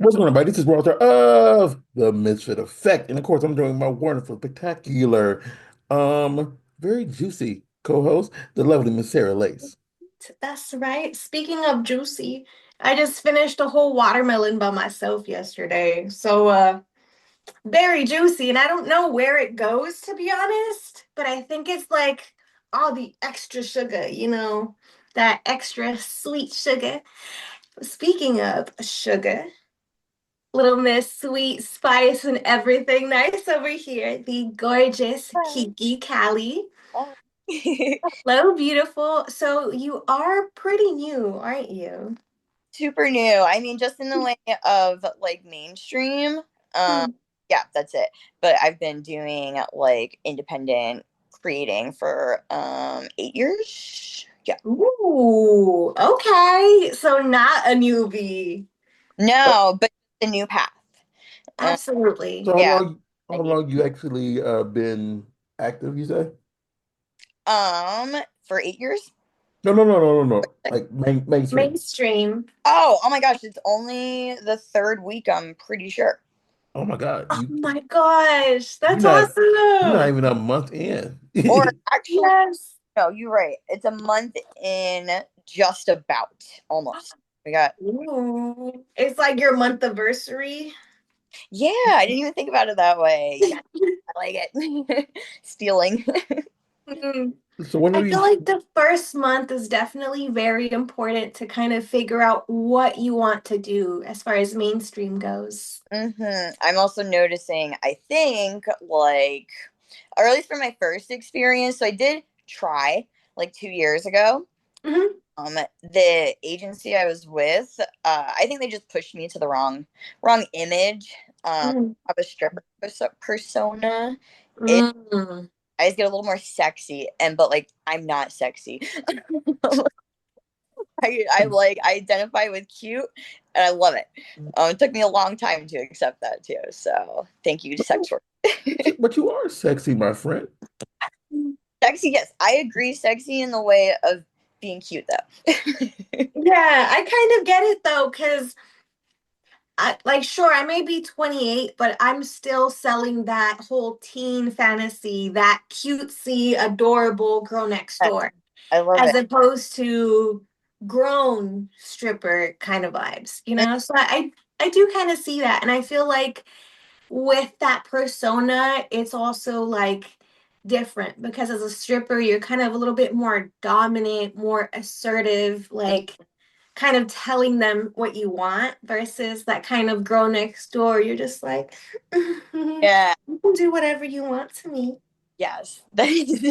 What's going on, everybody? This is Walter of the Misfit Effect. And of course, I'm doing my wonderful, spectacular, very juicy co-host, the lovely Miss Sarah Lace. That's right. Speaking of juicy, I just finished a whole watermelon by myself yesterday. Very juicy, and I don't know where it goes to be honest, but I think it's like all the extra sugar, that extra sweet sugar. Speaking of sugar, little Miss Sweet Spice and everything nice over here, the gorgeous Kiki Cali. Hello, beautiful. So you are pretty new, aren't you? Super new. I mean, just in the way of like mainstream. Um, Hmm. yeah, that's it. But I've been doing like independent creating for 8 years. Yeah. Ooh, okay. So not a newbie. No, but the new path. Um, Absolutely. So yeah. how I need long you actually been active, you say? for 8 years. No. Like mainstream. Mainstream. Oh my gosh, it's only the third week, I'm pretty sure. Oh my God, Oh my gosh, you're that's not you're not awesome. even a month in. Or actually, Yes. no, you're right. It's a month in just about almost. We got Ooh. It's like your month anniversary. Yeah, I didn't even think about it that way. Yeah, I like it. Stealing. Mm. So when I are feel you? like the first month is definitely very important to kind of figure out what you want to do as far as mainstream goes. I'm also noticing, I think, like, or at least for my first experience, so I did try like 2 years ago. Hmm. The agency I was with, I think they just pushed me to the wrong image Mm. of a stripper persona. Mm. I just get a little more sexy, and but like I'm not sexy. I identify with cute, and I love it. It took me a long time to accept that too. So thank you, sex work. But you are sexy, my friend. Sexy, yes, I agree. Sexy in the way of being cute, though. Yeah, I kind of get it though, because sure, I may be 28, but I'm still selling that whole teen fantasy, that cutesy, adorable girl next door, I love as it. opposed to grown stripper kind of vibes. So I do kind of see that. And I feel like with that persona, it's also like different because as a stripper, you're kind of a little bit more dominant, more assertive, like kind of telling them what you want versus that kind of girl next door. You're just like, you Yeah. can do whatever you want to me. Yes. That is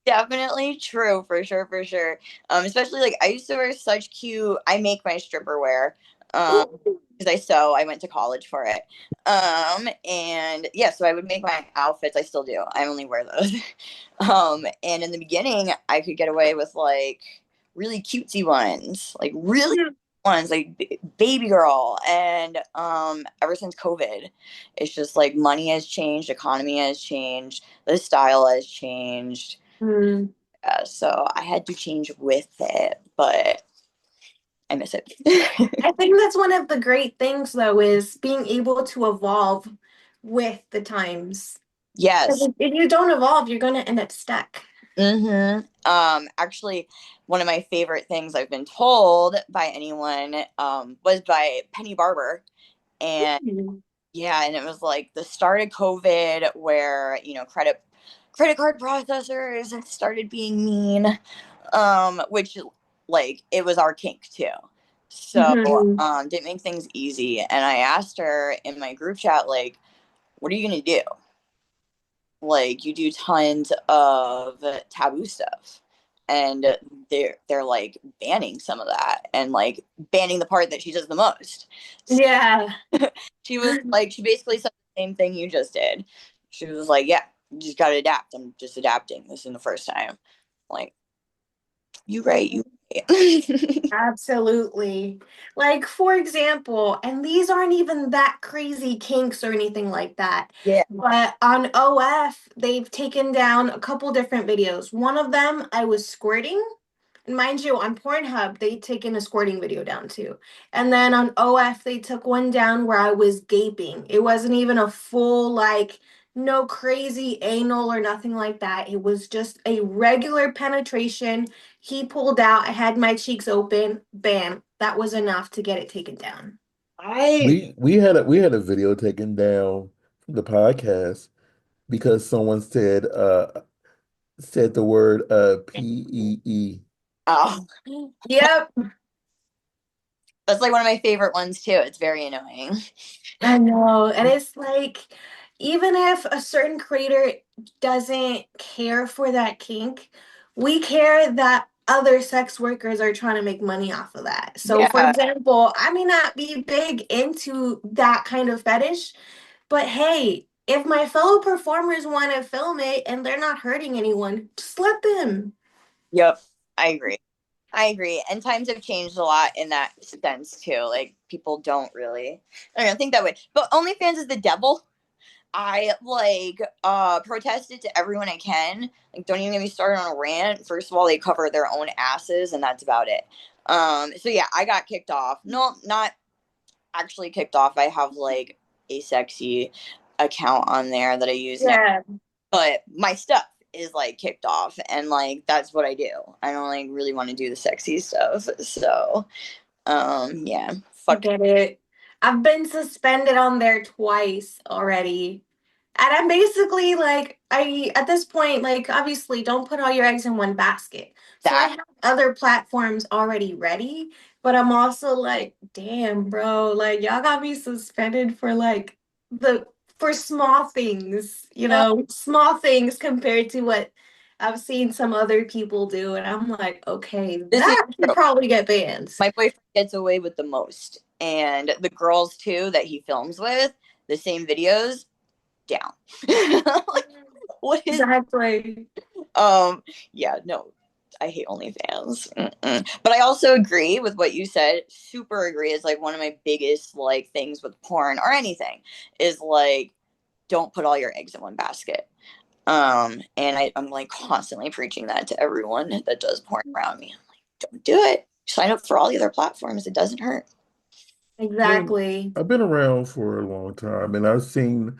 definitely true for sure, for sure. Especially like I used to wear such cute. I make my stripper wear. Ooh. Because I sew. I went to college for it. And yeah, so I would make my outfits. I still do. I only wear those. And in the beginning, I could get away with like really cutesy ones, like really ones, like baby girl. And ever since COVID, it's just like money has changed, economy has changed, the style has changed. Mm. So I had to change with it, but I miss it. I think that's one of the great things, though, is being able to evolve with the times. Because Yes. if you don't evolve, you're going to end up stuck. Actually, one of my favorite things I've been told by anyone was by Penny Barber. And Mm. yeah, and it was like the start of COVID where, credit card processors started being mean, which like it was our kink too. So Mhm. didn't make things easy. And I asked her in my group chat, like, what are you gonna do? Like you do tons of taboo stuff, and they're like banning some of that and like banning the part that she does the most. So Yeah. she was like, she basically said the same thing you just did. She was like, yeah, you just gotta adapt. I'm just adapting. This is the first time. Like, you right, you right. Absolutely. Like, for example, and these aren't even that crazy kinks or anything like that, Yeah. but on OF, they've taken down a couple different videos. One of them, I was squirting, mind you, on Pornhub, they taken a squirting video down too. And then on OF, they took one down where I was gaping. It wasn't even a full, like, no crazy anal or nothing like that. It was just a regular penetration. He pulled out. I had my cheeks open. Bam. That was enough to get it taken down. I We had a video taken down from the podcast because someone said the word PEE. oh, Yep. that's like one of my favorite ones too. It's very annoying. I know. And it's like, even if a certain creator doesn't care for that kink, we care that other sex workers are trying to make money off of that. So, for Yeah. example, I may not be big into that kind of fetish, but hey, if my fellow performers want to film it and they're not hurting anyone, just let them. Yep. I agree. I agree. And times have changed a lot in that sense too. Like people don't really, I don't know, think that way. But OnlyFans is the devil. I like protested to everyone I can. Like don't even get me started on a rant. First of all, they cover their own asses and that's about it. So yeah, I got kicked off. No, not actually kicked off. I have like a sexy account on there that I use now. Yeah, But my stuff is like kicked off and like that's what I do. I don't like really want to do the sexy stuff. So yeah. I Fuck get it. I've been suspended on there twice already. And I'm basically like, I at this point, like, obviously, don't put all your eggs in one basket. So I that. have other platforms already ready, but I'm also like, damn, bro, like, y'all got me suspended for like the for small things, Uh, small things compared to what I've seen some other people do. And I'm like, okay, this is that should true. probably get banned. My boyfriend gets away with the most. And the girls too that he films with, the same videos, down. Like, what is Exactly. um yeah, no. I hate OnlyFans. Mm-mm. But I also agree with what you said. Super agree. Is like one of my biggest like things with porn or anything is like don't put all your eggs in one basket. And I'm like constantly preaching that to everyone that does porn around me. I'm like, don't do it. Sign up for all the other platforms. It doesn't hurt. I mean, Exactly. I've been around for a long time and I've seen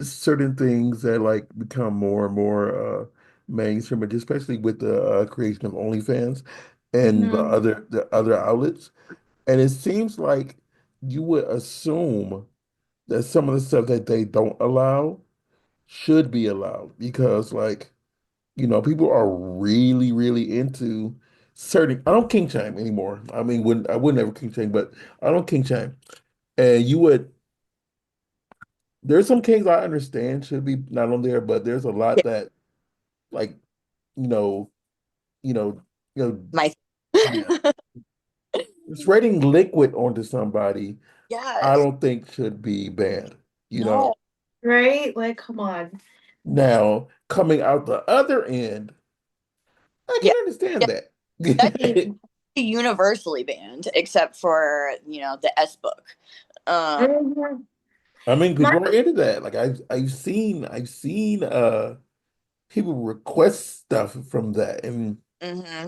certain things that like become more and more mainstream, but especially with the creation of OnlyFans and the Hmm. other outlets. And it seems like you would assume that some of the stuff that they don't allow should be allowed because like, people are really, really into certain I don't kink shame anymore. I mean, I would never kink shame, but I don't kink shame. And there's some kinks I understand should be not on there, but there's a lot Yeah, that like, you know, you know, my yeah. Spreading liquid onto somebody, I yes. don't think should be banned, you No. know. Right? Like, come on. Now, coming out the other end, I Yeah. can understand Yeah. That's that. universally banned, except for, the S book. Um, Mhm. I mean, My, people are into that. Like I've seen people request stuff from that. And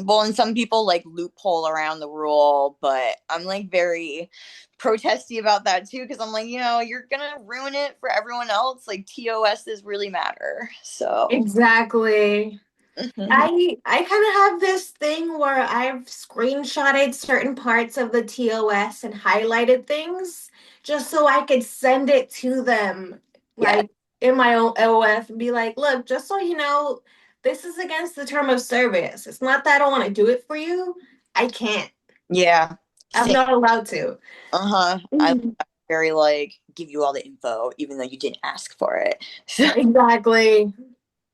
well, and some people like loophole around the rule, but I'm like very protesty about that too, because I'm like, you're gonna ruin it for everyone else. Like TOSs really matter. So, exactly. mhm. I kind of have this thing where I've screenshotted certain parts of the TOS and highlighted things just so I could send it to them, Yeah, like in my own OF, and be like, look, just so you know, this is against the term of service. It's not that I don't want to do it for you. I can't. yeah, I'm same. not allowed to. Uh-huh. I'm Mhm. very like give you all the info, even though you didn't ask for it. So, Exactly.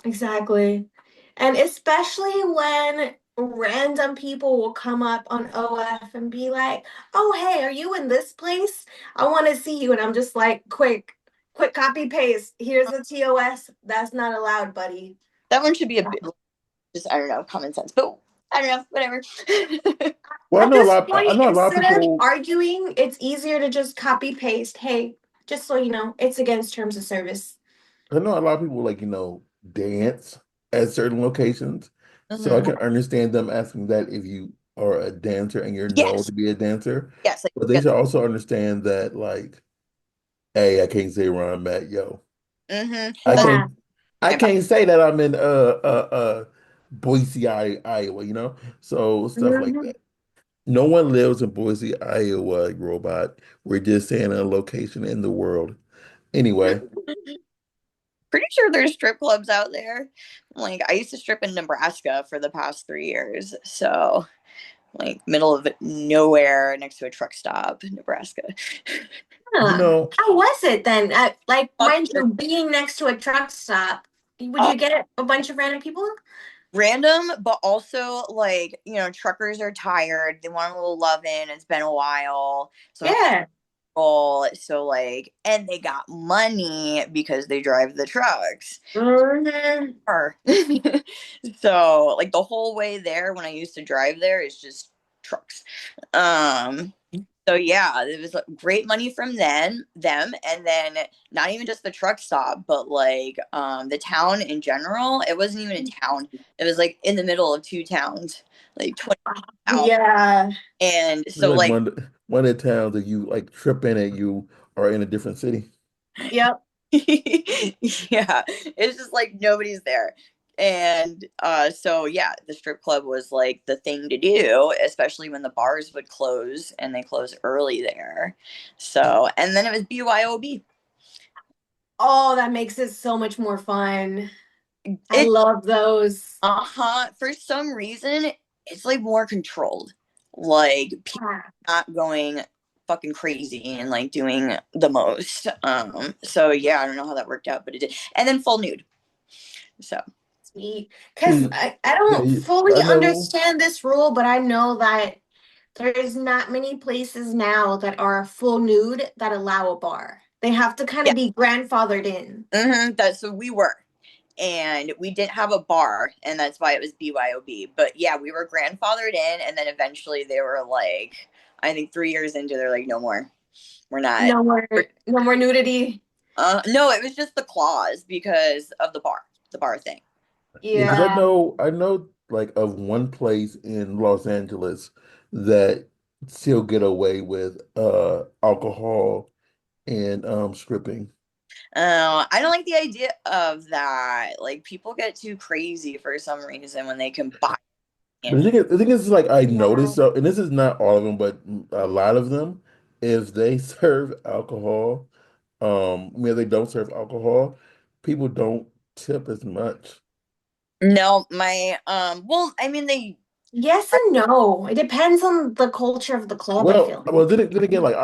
Exactly. And especially when random people will come up on OF and be like, "Oh, hey, are you in this place? I want to see you." And I'm just like, quick copy paste. Here's the TOS. That's not allowed, buddy. that one should be a bit just I don't know, common sense. But I don't know, whatever. well, At this I point, know a lot of instead of people arguing, it's easier to just copy paste. Hey, just so you know, it's against terms of service. I know a lot of people like, dance at certain locations So I Hmm. can understand them asking that if you are a dancer and you're known Yes, to be a dancer, yes, like, but they yes. should also understand that, like, hey, I can't say where I'm at, yo. Hmm. I That's Yeah. can't I my can't say that I'm in Boise, Iowa, So stuff like Mhm. that. No one lives in Boise, Iowa, robot. We're just saying a location in the world. Anyway, pretty sure there's strip clubs out there. Like I used to strip in Nebraska for the past 3 years, so like middle of nowhere next to a truck stop, Nebraska. you Huh. know, How was it then? Like, mind Fucking you, being next to a truck stop, would uh, you get a bunch of random people? random, but also like truckers are tired. They want a little loving. It's been a while, so Yeah. so like, and they got money because they drive the trucks. Mhm. Car. So like the whole way there when I used to drive there is just trucks. Um so yeah, it was like, great money from them, and then not even just the truck stop, but like the town in general. It wasn't even a town. It was like in the middle of two towns, like 20 out. Yeah. And it's so like like one of the towns that you like trip in and you are in a different city. Yep. yeah, it's just like nobody's there. And so yeah, the strip club was like the thing to do, especially when the bars would close and they close early there. So, and then it was BYOB. Oh, that makes it so much more fun. I It love those. uh-huh, for some reason it's like more controlled. Like people Yeah. not going fucking crazy and like doing the most. So yeah, I don't know how that worked out, but it did. And then full nude. So Sweet. Because See, I yeah, don't fully I know. understand this rule, but I know that there's not many places now that are full nude that allow a bar. They have to kind yeah. of be grandfathered in. That's so we were. And we didn't have a bar, and that's why it was BYOB. But yeah, we were grandfathered in, and then eventually they were like, I think 3 years into, they're like, no more. We're not. No more, We're, no more nudity. no, it was just the clause because of the bar thing. Yeah, because Yeah. I know like of one place in Los Angeles that still get away with alcohol and stripping. I don't like the idea of that. Like people get too crazy for some reason when they can buy But in. the thing is like I Yeah. noticed so, and this is not all of them, but a lot of them, if they serve alcohol, I mean, if they don't serve alcohol, people don't tip as much. No, my well, I mean they Yes and no. It depends on the culture of the club, I feel Well, like. then again, like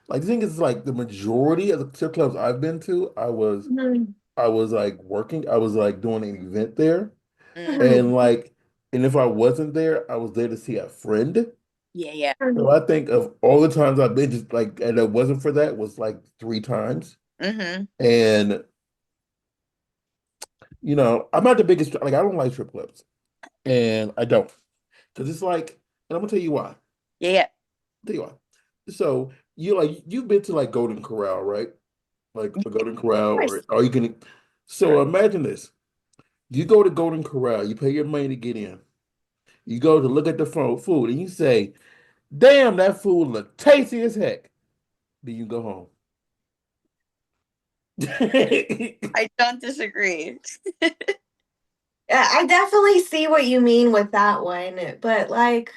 like the thing is like the majority of the strip clubs I've been to, Mhm. I was like working, I was like doing an event there, mm, and Mhm. like, and if I wasn't there, I was there to see a friend. yeah, yeah. So I think of all the times I've been, just like, and it wasn't for that was like three times, Mm-hmm. and I'm not the biggest like I don't like strip clubs, and I don't because it's like, and I'm gonna tell you why. Yeah, yeah. Tell you why. So you've been to like Golden Corral, right? Like a Golden Of Corral, course. or you can. So imagine this: you go to Golden Corral, you pay your money to get in. You go to look at the food, and you say, "Damn, that food look tasty as heck." Then you go home. That I don't disagree. Yeah, I definitely see what you mean with that one, but like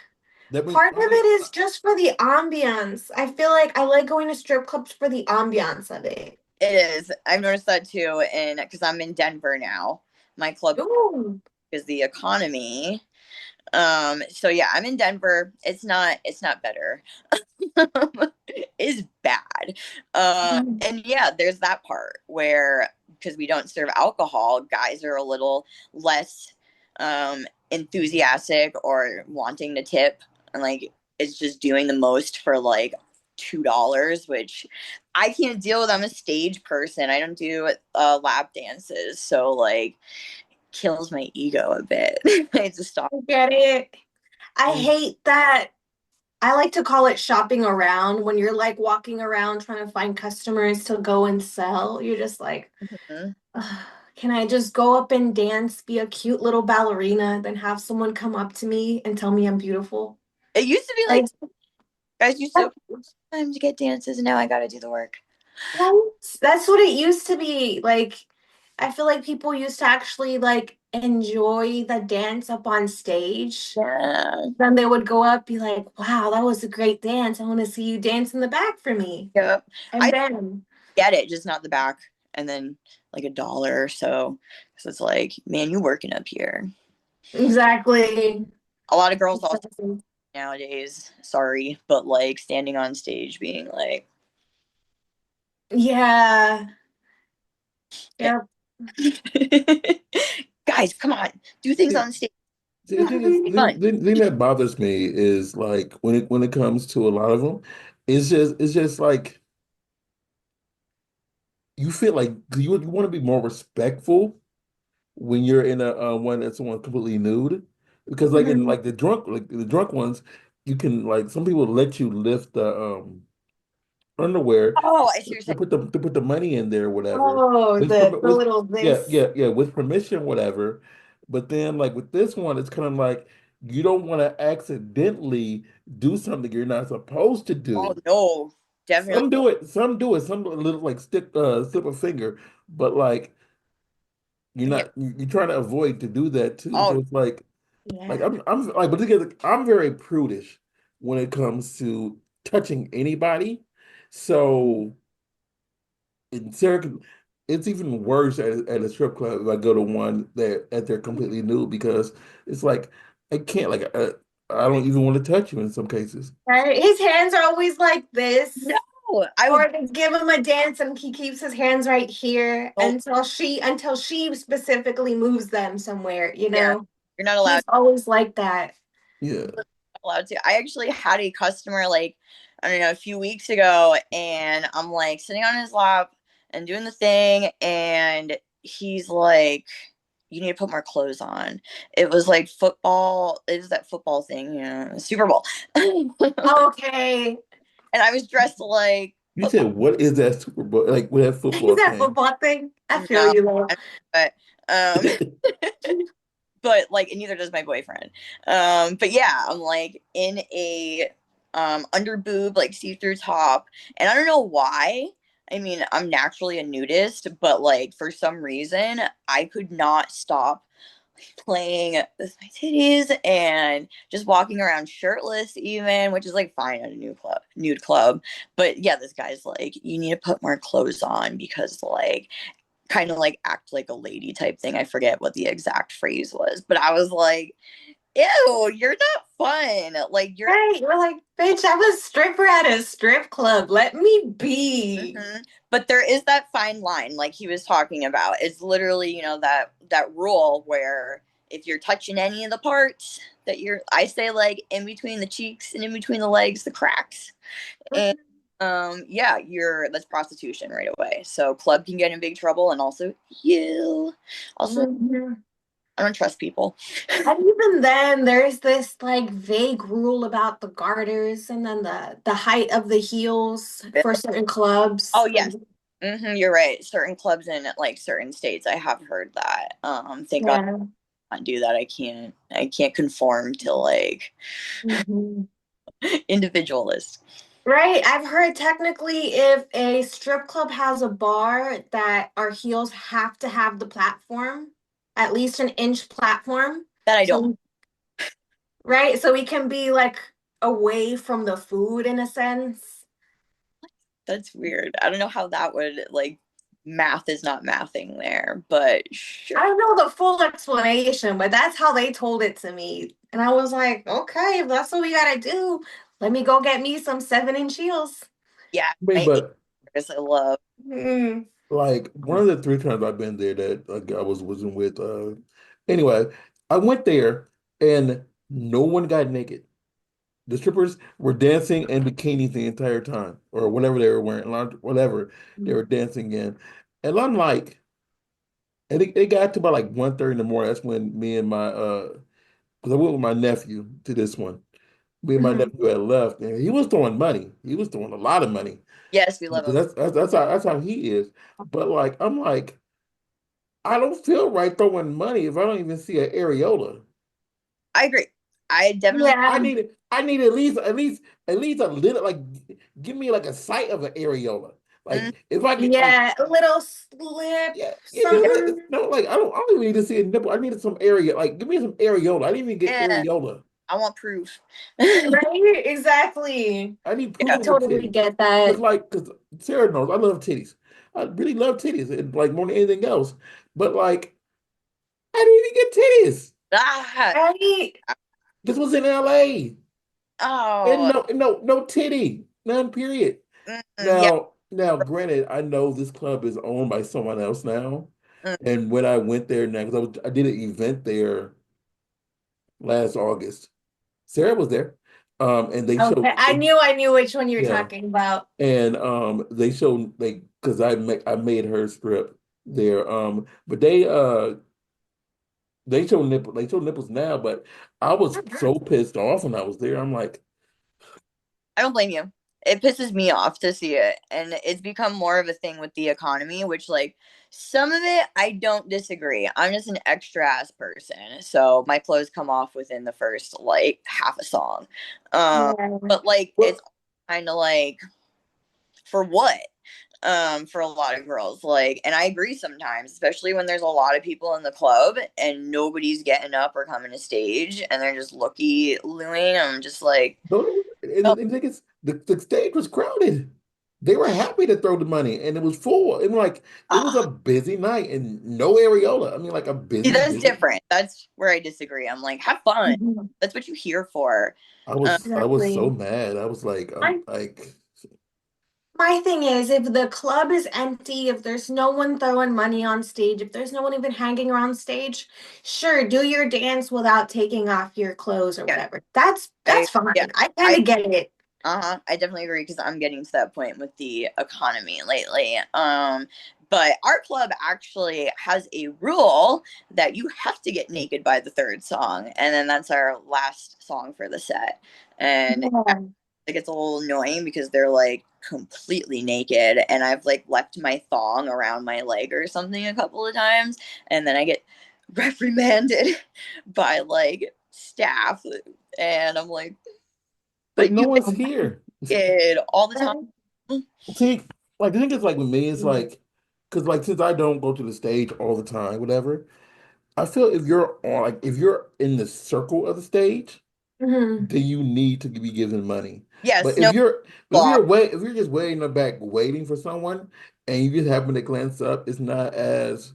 means part of it is just for the ambiance. I feel like I like going to strip clubs for the ambiance of it. It is. I've noticed that too, and because I'm in Denver now, my club Ooh. is the economy. So yeah, I'm in Denver. It's not better. Is bad. Mhm. And yeah, there's that part where because we don't serve alcohol, guys are a little less enthusiastic or wanting to tip, and like it's just doing the most for like $2, which I can't deal with. I'm a stage person. I don't do lap dances, so like kills my ego a bit. I just stop. I get it. I means hate that. I like to call it shopping around when you're like walking around trying to find customers to go and sell. You're just like, Mhm. "Ugh, can I just go up and dance, be a cute little ballerina, then have someone come up to me and tell me I'm beautiful? It used to be like Like, guys used to time to get dances, and now I gotta do the work. that's what it used to be. Like, I feel like people used to actually like enjoy the dance up on stage. Yeah. Then they would go up, be like, wow, that was a great dance. I want to see you dance in the back for me. Yep. And I then, get it, just not the back. And then like $1 or so. So it's like, man, you working up here. exactly. A lot of girls also nowadays, sorry, but like standing on stage being like, Yeah. yeah. Yep. Guys, come on, do things See, on stage. see, the thing is, Fun. the thing that bothers me is like when it comes to a lot of them, it's just like you feel like you want to be more respectful when you're in a one that's someone completely nude, because Mhm. like the drunk ones, you can like some people let you lift the underwear Oh, I see what you're saying. to put the money in there, whatever. Oh, the With little this. yeah with permission, whatever. But then like with this one, it's kind of like you don't want to accidentally do something you're not supposed to Oh do. no, definitely. Some do it, some a little like slip a finger, but like Yeah. you're trying to avoid to do that too. Oh, So it's like Yeah. I'm like but together I'm very prudish when it comes to touching anybody. So in Sarah, it's even worse at a strip club if I go to one that they're completely nude because it's like I can't like I don't even want to touch you in some cases. Right? His hands are always like no, this. I would. Or they give him a dance and he keeps his hands right here Oh, until she specifically moves them somewhere, you yeah, know? you're not allowed. He's always like that. Yeah. Allowed to. I actually had a customer like I don't know a few weeks ago, and I'm like sitting on his lap and doing the thing, and he's like, "You need to put more clothes on." It was like football. It was that football thing, Super Bowl, and Okay. I was dressed like You football. said what is that Super Bowl like with that Is football that thing? football thing? I feel No, you though. but um, like and neither does my boyfriend. But yeah, I'm like in a under boob like see-through top, and I don't know why. I mean, I'm naturally a nudist, but like for some reason I could not stop playing with my titties and just walking around shirtless even, which is like fine at a nude club. But yeah, this guy's like, you need to put more clothes on because like kind of like act like a lady type thing. I forget what the exact phrase was, but I was like, ew, you're not fun. Like you're Right. You're like, bitch, I'm a stripper at a strip club. Let me be. mhm. But there is that fine line like he was talking about. It's literally, that rule where if you're touching any of the parts that I say like in between the cheeks and in between the legs, the cracks. And yeah, you're that's prostitution right away. So club can get in big trouble and also you. Also, Mhm. I don't trust people. And even then, there's this like vague rule about the garters and then the height of the heels for certain Oh clubs. yes. You're right. Certain clubs in like certain states, I have heard that. Thank God Yeah. I can't do that. I can't conform to like Mhm. individualist. Right. I've heard technically if a strip club has a bar that our heels have to have the platform, at least an inch platform. That I don't. So, right. So we can be like away from the food in a sense. That's weird. I don't know how that would like math is not mathing there, but I sure. don't know the full explanation, but that's how they told it to me. And I was like, okay, if that's what we gotta do, let me go get me some 7-inch heels. Yeah, I mean, my but ears I love. Mm. like one of the three times I've been there that I wasn't with anyway, I went there and no one got naked. The strippers were dancing in bikinis the entire time, or whatever they were wearing, whatever they were dancing in. And I'm like, and it got to about like 1:30 in the morning. That's when me and my because I went with my nephew to this one. Me and my Mhm. nephew had left, and he was throwing money. He was throwing a lot of money Yes, we love because them. that's how he is. But like I'm like. I don't feel right throwing money if I don't even see an areola. I agree. I definitely. Yeah, I need at least a little like give me like a sight of an areola. Mm, Like if I get like yeah, a little slip, yeah, you yeah, know, like, something, no, like I don't even need to see a nipple. I needed some area. Like give me some areola. I didn't even get yeah. areola. I want proof. Yeah. right? Exactly. I need proof I of a totally titty. get that. Cause Sarah knows I love titties. I really love titties and like more than anything else. But like I didn't even get titties. Ah. Right? This was in LA. And Oh. no titty. None period. Yeah. Now, granted, I know this club is owned by someone else now. Mm, And when I went there now, because I did an event there last August. Sarah was there. And they Okay. showed I knew which one you were yeah. talking about. And they showed like because I made her strip there. But they showed nipples now, but I was so pissed off when I was there. I'm like, I don't blame you. It pisses me off to see it. And it's become more of a thing with the economy, which, like, some of it I don't disagree. I'm just an extra ass person. So my clothes come off within the first, like, half a song. Um, Yeah. but, like, it's well, kind of like, for what? For a lot of girls, like, and I agree sometimes, especially when there's a lot of people in the club and nobody's getting up or coming to stage and they're just looky looing. I'm just like, no, oh, and the thing is, the stage was crowded. They were happy to throw the money, and it was full. And like it was a ah. busy night, and no areola. I mean, like a See, that's busy. different. That's where I disagree. I'm like, have fun. Mhm. That's what you're here for. Um, I was so Exactly. mad. I was like, I like, My thing is, if the club is empty, if there's no one throwing money on stage, if there's no one even hanging around stage, sure, do your dance without taking off your clothes or yeah, whatever. I That's fine. yeah, I kind I of get it. I definitely agree because I'm getting to that point with the economy lately. But our club actually has a rule that you have to get naked by the third song, and then that's our last song for the set. And Yeah. it gets a little annoying because they're like completely naked, and I've like left my thong around my leg or something a couple of times, and then I get reprimanded by like staff, and I'm like, but but no you one's here. naked all the time. See, like the thing is, like with me, it's like, because like since I don't go to the stage all the time, whatever. I feel if you're on, like, if you're in the circle of the stage, Mhm. then you need to be given money. Yes, But no law. if you're just waiting in the back waiting for someone and you just happen to glance up, it's not as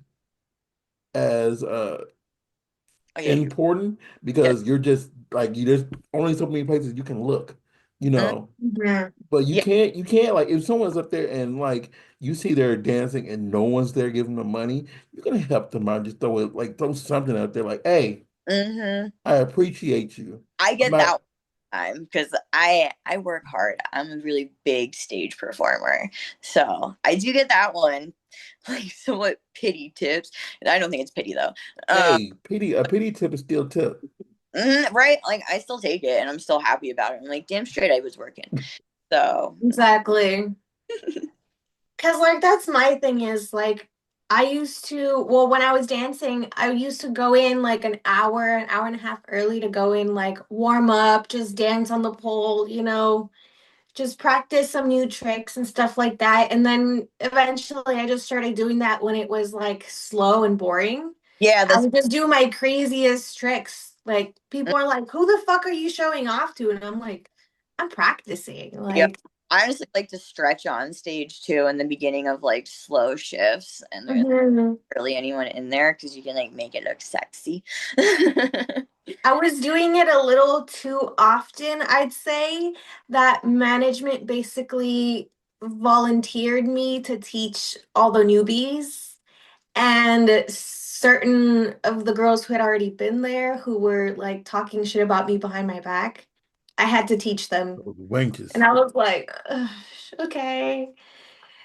Oh yeah, you. important Yeah. because you're just like there's only so many places you can look, you Mm, know. Mhm. But yeah. you can't like if someone's up there and like you see they're dancing and no one's there giving them money, you're gonna help them out. Just throw something out there like, hey, Hmm. I appreciate you. I I'm get not that time because I work hard. I'm a really big stage performer, so I do get that one. Like somewhat pity tips. I don't think it's pity though. Um, hey, a pity tip is still tip. right? Like I still take it, and I'm still happy about it. I'm like, damn straight, I was working. So Exactly. Cause like that's my thing is like I used to well when I was dancing, I used to go in like an hour and a half early to go in like warm up, just dance on the pole, just practice some new tricks and stuff like that. And then eventually I just started doing that when it was like slow and boring. yeah, I that's would just do my craziest tricks. Like people are like, "Who the fuck are you showing off to?" And I'm like, "I'm practicing." yeah. Like, I honestly like to stretch on stage too in the beginning of like slow shifts, and there's mhm. barely anyone in there because you can like make it look sexy. I was doing it a little too often, I'd say, that management basically volunteered me to teach all the newbies. And certain of the girls who had already been there, who were like talking shit about me behind my back, I had to teach them. Those And wenches. I was like, "Ugh, okay."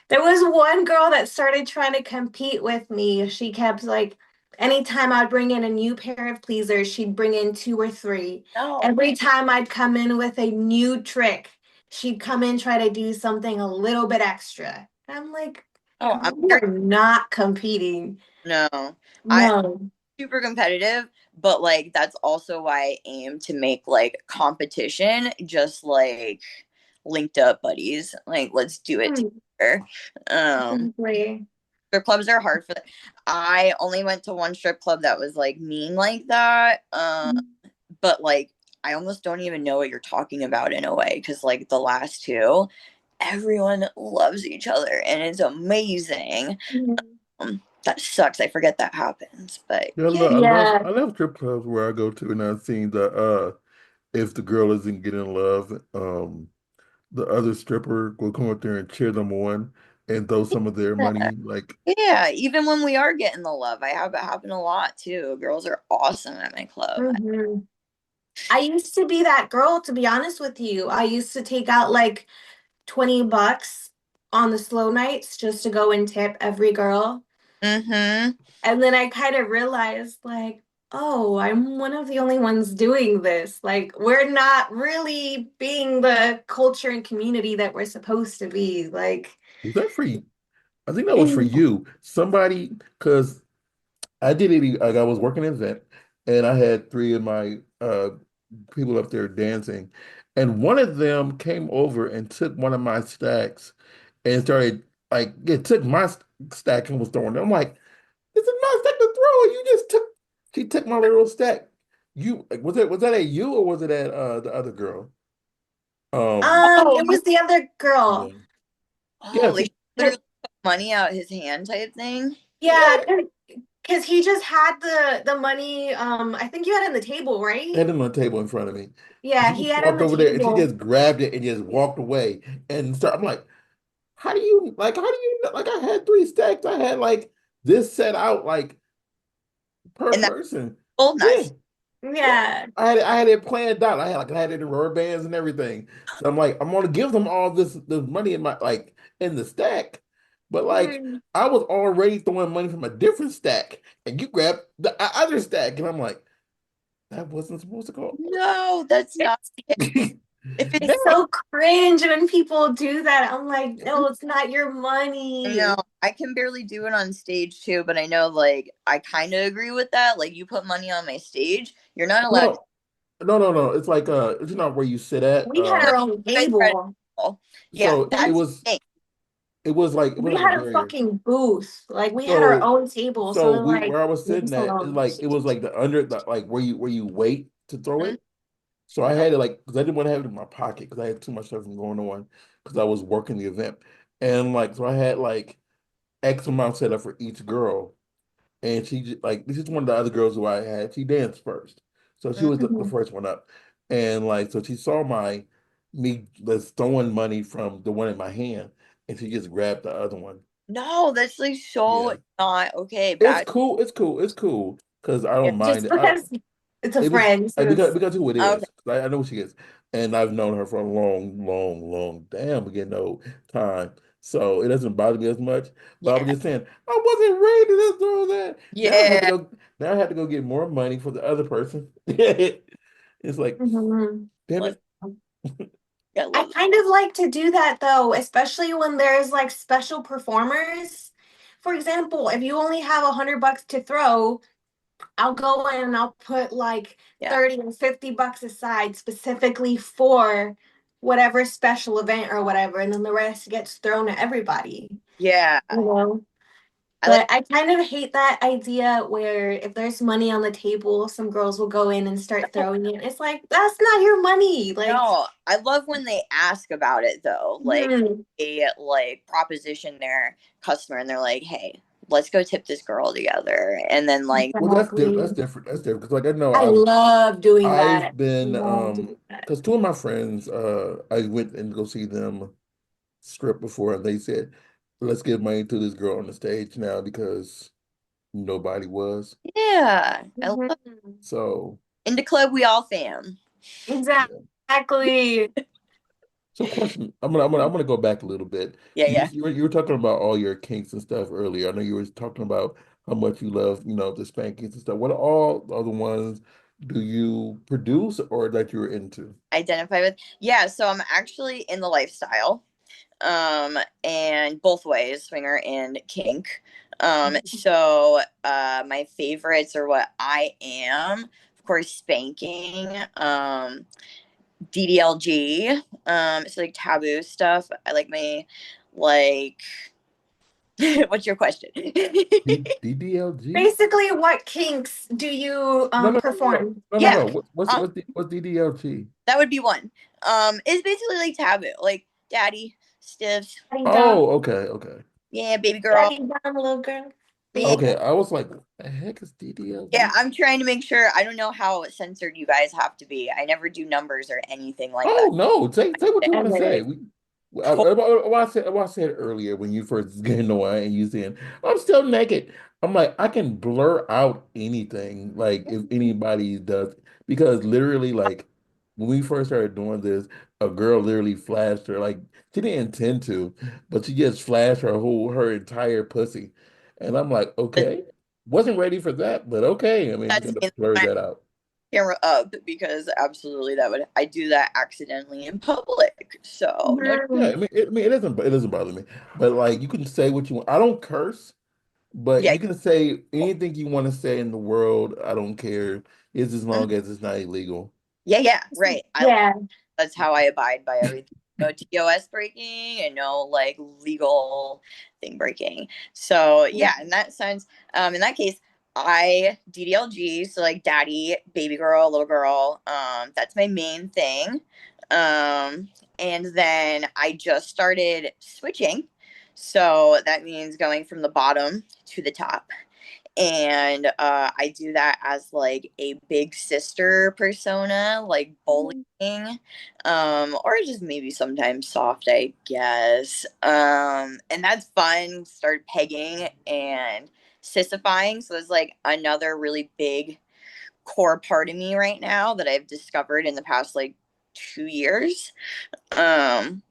There was one girl that started trying to compete with me. She kept like, anytime I'd bring in a new pair of pleasers, she'd bring in two or three. No. Every time I'd come in with a new trick, she'd come in try to do something a little bit extra. I'm like, Oh, I'm we sure. are not competing. No. I No. super competitive, but like that's also why I aim to make like competition just like linked up buddies. Like let's do it Hmm, together. Um exactly. strip clubs are hard for that. I only went to one strip club that was like mean like that. But like I almost don't even know what you're talking about in a way because like the last two, everyone loves each other and it's amazing. Mhm. That sucks. I forget that happens, but Yeah, yay. Yeah. I love strip clubs where I go to, and I've seen that if the girl isn't getting love, the other stripper will come up there and cheer them on and throw some of their money. Like, Yeah, even when we are getting the love, I have it happen a lot too. Girls are awesome at my club. Hmm. I used to be that girl, to be honest with you. I used to take out like 20 bucks on the slow nights just to go and tip every girl. Mm-hmm. And then I kind of realized, like, oh, I'm one of the only ones doing this. Like, we're not really being the culture and community that we're supposed to be. Like, was that for you? I think that was for you. Somebody, because I did it, like I was working an event and I had three of my people up there dancing. And one of them came over and took one of my stacks and started, like, it took my stack and was throwing it. I'm like, this is my stack to throw. You just took, she took my little stack. You, like, was that at you or was it at the other girl? Oh, it was the other Yeah. girl. Yeah, like she, literally took money out his hand type thing. Yeah, yeah, because he just had the money. I think you had it on the table, right? had it on the table in front of me. And Yeah, she he just had it on walked the over there and she table. just grabbed it and just walked away and start. I'm like, how do you, like, I had three stacks. I had like this set out like per And that's person. both Yeah. nuts. Yeah. Yeah. I had it planned out. I had it in rubber bands and everything. So I'm like, I'm gonna give them all this money in my like in the stack. But like Hmm. I was already throwing money from a different stack and you grabbed the other stack. And I'm like, that wasn't supposed to go. No, that's not It's if it's Now, it's so cringe when people do that. I'm like, no, it's not your I know money. I can barely do it on stage too, but I know like I kind of agree with that. Like you put money on my stage, you're not allowed to. no, no. It's like it's not where you sit at. We had No, our own you guys are table. at yeah, So that's the thing. it was We like a had a barrier. fucking booth. Like we had our So own table. So so then we like where I was leave sitting us at is alone. like it was like the under the like where you wait to throw Mhm. it. So I No, had it like because I didn't want to have it in my pocket because I had too much stuff going on because I was working the event. And like so I had like X amount set up for each girl. And like this is one of the other girls who I had. She danced first. So she was the Mhm. first one up. And like so she saw my me that's throwing money from the one in my hand and she just grabbed the other one. no, that's like so Yeah. not okay. It's Bad. cool. It's cool. It's cool. Because I Yeah. don't mind Just it. because it's a It was friend. So because it's who it Okay. is. 'Cause I know who she is, and I've known her for a long, damn again no time. So it doesn't bother me as much. But I was Yeah. just saying I wasn't ready to just throw that. Now I had to Yeah. go. Now I had to go get more money for the other person. It's like, Mhm. damn Let's. it. I I love. kind of like to do that though, especially when there's like special performers. For example, if you only have 100 bucks to throw, I'll go in and I'll put like Yeah. 30 and 50 bucks aside specifically for whatever special event or whatever, and then the rest gets thrown at everybody, Yeah. you know? I like. But I kind of hate that idea where if there's money on the table, some girls will go in and start throwing it. It's like, that's not your money. Like, No, I love when they ask about it though. Like hmm, they like proposition their customer and they're like, "Hey, let's go tip this girl together." And then like, Well, that's exactly. different. That's different because like I know I love doing I've that. been Love doing that. because two of my friends I went and go see them script before, and they said, "Let's give money to this girl on the stage now because nobody was." yeah, I love Mhm. So, in the club we all fam. yeah. Exactly. So, question: I'm gonna go back a little bit. Yeah, yeah. You were talking about all your kinks and stuff earlier. I know you were talking about how much you love, the spankings and stuff. What all other ones do you produce or that you're into? Identify with. Yeah, so I'm actually in the lifestyle. And both ways, swinger and kink. My favorites are what I am, of course, spanking, DDLG, so like taboo stuff. I like my like what's your question? DDLG? Basically, what kinks do you No, no, no, no, perform? no, no, Yeah. no. Um, What's DDLG? that would be one. It's basically like taboo, like daddy, stiffs, Daddy dog, Oh, okay, okay. yeah, baby girl. daddy dog, little girl, Yeah. baby. Okay, I was like, what the heck is Yeah, DDLG? I'm trying to make sure. I don't know how censored you guys have to be. I never do numbers or anything like that. Oh no, say what you want to Edit say. it. What I said earlier when you first getting away and you saying I'm still naked. I'm like I can blur out anything like if anybody does because literally like when we first started doing this, a girl literally flashed her like she didn't intend to, but she just flashed her entire pussy, and I'm like okay, wasn't ready for that, but okay. I mean we That's gotta me. blur that out. Camera up because absolutely that would I do that accidentally in public. So no. Yeah, Mhm. it doesn't bother me. But like you can say what you want. I don't curse, but Yeah. you can say anything you want to say in the world. I don't care. It's as Mhm. long as it's not illegal. Yeah, yeah, right. Yeah. That's how I abide by everything. No TOS breaking and no like legal thing breaking. So yeah, in that sense, in that case, I DDLG, so like daddy, baby girl, little girl. That's my main thing. And then I just started switching. So that means going from the bottom to the top, and I do that as like a big sister persona, like bullying, or just maybe sometimes soft, I guess. And that's fun. Start pegging and sissifying, so it's like another really big core part of me right now that I've discovered in the past like 2 years. Um,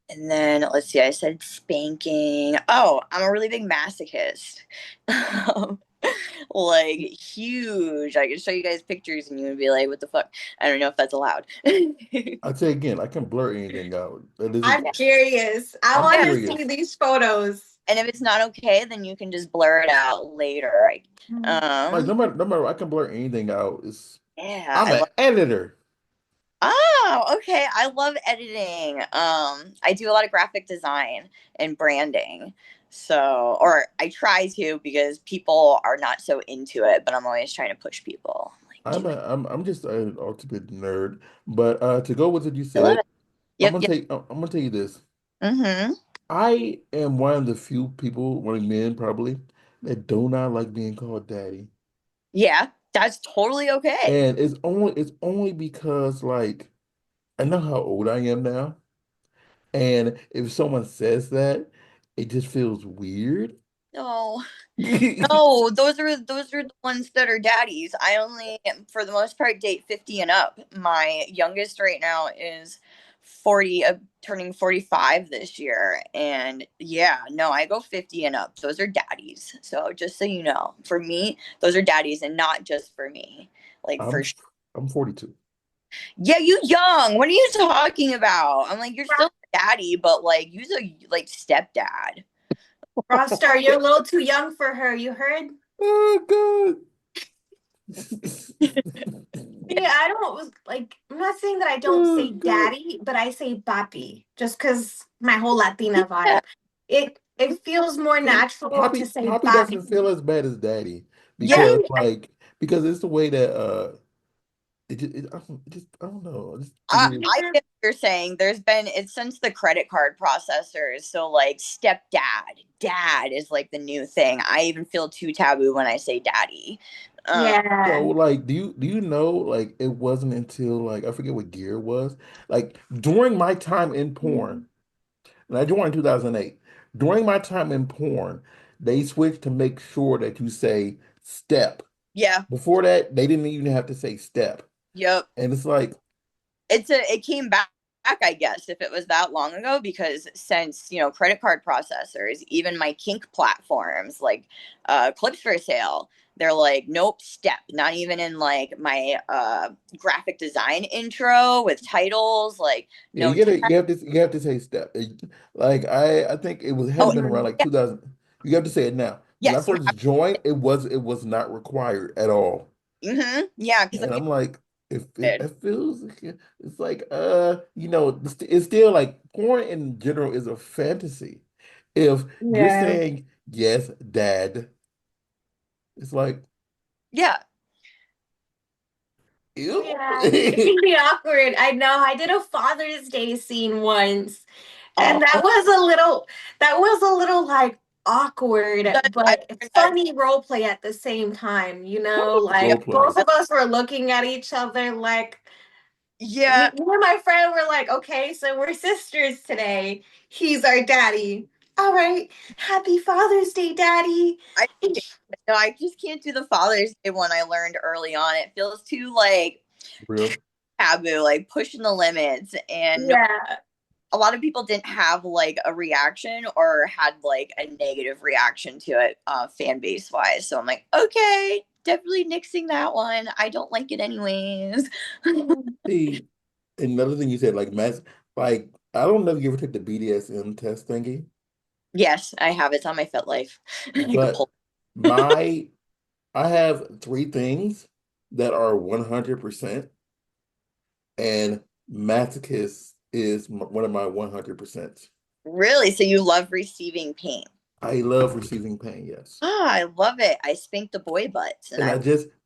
and then let's see, I said spanking. Oh, I'm a really big masochist. Like huge. I can show you guys pictures and you would be like, what the fuck? I don't know if that's allowed. I'd say again, I can blur anything out. This is I'm curious. I I'm want Yeah. to see curious. these photos. And if it's not okay, then you can just blur it out later. Mhm. Like Um, no matter I can blur anything out. It's yeah, I'm I an love. editor. Oh, okay. I love editing. I do a lot of graphic design and branding. So, or I try to because people are not so into it, but I'm always trying to push people. Like, do it. I'm just an ultimate nerd. But to go with what you I love said, it. Yep, yep. I'm gonna tell you this. Mm-hmm. I am one of the few people, one of men probably, that do not like being called daddy. Yeah, that's totally okay. And it's only because like I know how old I am now. And if someone says that, it just feels weird. No. No, those are the ones that are daddies. I only, for the most part, date 50 and up. My youngest right now is 40, turning 45 this year. And yeah, no, I go 50 and up. Those are daddies. So just so you know, for me, those are daddies and not just for me. Like for I'm sure. I'm 42. Yeah, you young. What are you talking about? I'm like, you're still a daddy, but like, you're a like stepdad. Rockstar, you're a little too young for her. You heard? Oh God. Yeah, I don't like. I'm not saying that I don't Oh say God. daddy, but I say papi, just because my whole Latina Yeah. vibe. It feels more See, natural to say Poppy papi. doesn't feel as bad as Daddy Yeah. because Really? because it's the way that I don't know. Just to I, me, I get what you're saying. There's been it's since the credit card processors. So like stepdad, dad is like the new thing. I even feel too taboo when I say daddy. Um, so Yeah. like do you know like it wasn't until like I forget what year it was like during my time in porn and I joined in 2008 during my time in porn they switched to make sure that you say step yeah. before that they didn't even have to say step Yep. and it's like It came back, I guess, if it was that long ago, because since credit card processors, even my kink platforms like clips for sale, they're like nope, step, not even in like my graphic design intro with titles, like yeah, no tag. you have to say step. Like I think it was Oh hadn't been around like yeah, 2000. You have to say it now. When I Yes, you first joined, it was not required at all. have. Yeah, because some And I'm people like, if it, did. it feels, it's like, it's still like porn in general is a fantasy. If you're Yeah. saying yes, dad, it's like, Yeah. ew. Yeah, it can be awkward. I know. I did a Father's Day scene once, and Oh, that was a little like awkward, I but learned that. funny role play at the same time, you know, Yeah. Role like both playing. of us were looking at each other like me Yeah. and my friend were like, okay, so we're sisters today. He's our daddy. All right. Happy Father's Day, Daddy. I no, I just can't do the Father's Day one I learned early on. It feels too like Real. taboo, like pushing the limits. And no, Yeah. a lot of people didn't have like a reaction or had like a negative reaction to it, fan base wise. So I'm like, okay, definitely nixing that one. I don't like it anyways. See, another thing you said, like mass, like I don't know if you ever took the BDSM test thingy, Yes, I have. It's on my FitLife. I could but pull. my I have three things that are 100%, and masochist is one of my 100%. Really? So you love receiving pain? I love receiving pain, yes. Ah, I love it. I spank the boy butts, and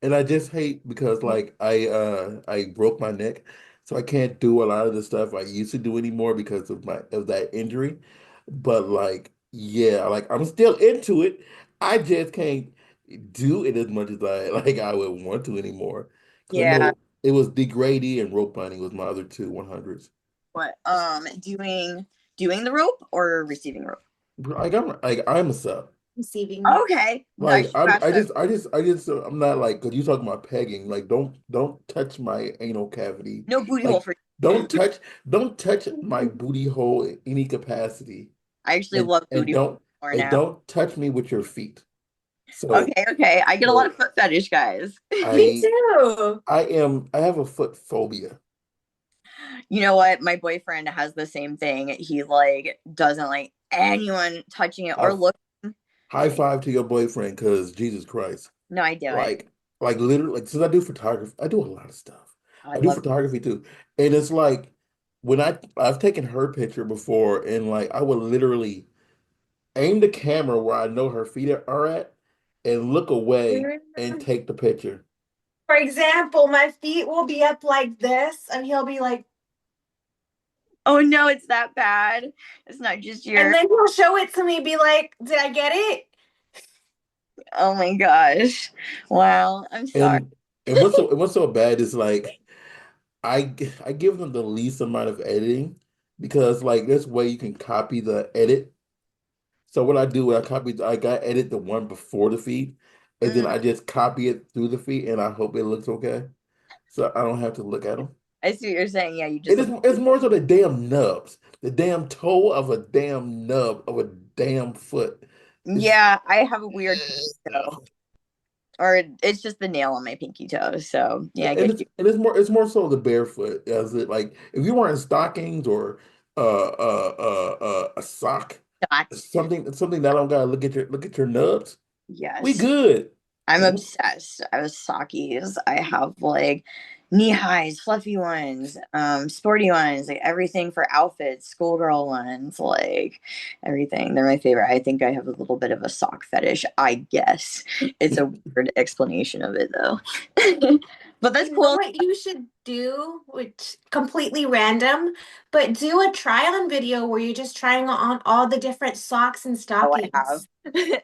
And I just hate because like I broke my neck, so I can't do a lot of the stuff I used to do anymore because of that injury. But like yeah, like I'm still into it. I just can't do it as much as I would want to anymore. Because I yeah. know it was degrading and rope binding was my other two 100s. What? Doing the rope or receiving rope? I'm a sub. Receiving. Okay, I Like should ask that. I'm not like because you talking about pegging. Like don't touch my anal cavity. No booty hole Like for you. don't touch don't touch my booty hole in any capacity, I actually and love and booty hole don't more and now. don't touch me with your feet. So Okay, okay. I get a lot of so foot fetish guys. Me I too. I have a foot phobia. You know what? My boyfriend has the same thing. He like doesn't like anyone touching it or I looking. high five to your boyfriend because Jesus Christ. No, I do it. Like, like literally, like since I do photography, I do a lot of stuff. I I do love. photography too, and it's like when I've taken her picture before, and like I would literally aim the camera where I know her feet are at, and look away and take the picture. For example, my feet will be up like this, and he'll be like, Oh no, it's that bad. It's not just and your. then he'll show it to me, be like, did I get it? Oh my gosh. Wow. I'm sorry. And what's so bad is like I give them the least amount of editing because like this way you can copy the edit. So what I do, I got edit the one before the feed, and then Mm, I just copy it through the feed, and I hope it looks okay, so I don't have to look at them. I see what you're saying. Yeah, you It just is look. it's more so the damn nubs, the damn toe of a damn nub of a damn foot. It's Yeah, I have a weird pinky toe, no. or it's just the nail on my pinky toe. So yeah, I And get it's you. and it's more so the barefoot as it like if you're wearing stockings or a sock, Dots. something that I don't gotta look at your nubs. We Yes. good. I'm obsessed. I was Sakis. I have like knee highs, fluffy ones, sporty ones, like everything for outfits, schoolgirl ones, like everything. They're my favorite. I think I have a little bit of a sock fetish, I guess. It's a weird explanation of it though. But that's You know cool. what you should do, which completely random, but do a try-on video where you're just trying on all the different socks and Oh, I have stockings.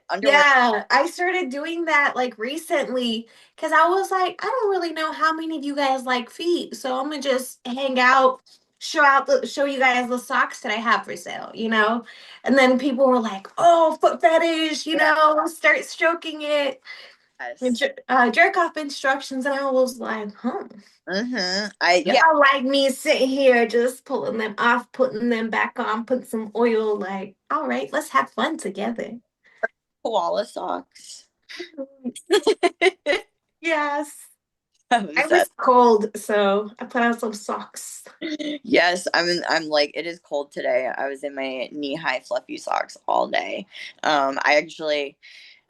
underwear. Yeah, I started doing that like recently because I was like, I don't really know how many of you guys like feet, so I'm gonna just hang out, show you guys the socks that I have for sale, you know? And then people were like, "Oh, foot fetish," you know, start stroking it, and Yes. jerk off instructions, and I was like, "Huh." Mm-hmm. I yeah, Y'all like me sitting here just pulling them off, putting them back on, putting some oil, like, all right, let's have fun together. koala socks. Yes. I'm I obsessed. was cold, so I put on some socks. Yes, I'm like it is cold today. I was in my knee-high fluffy socks all day. I actually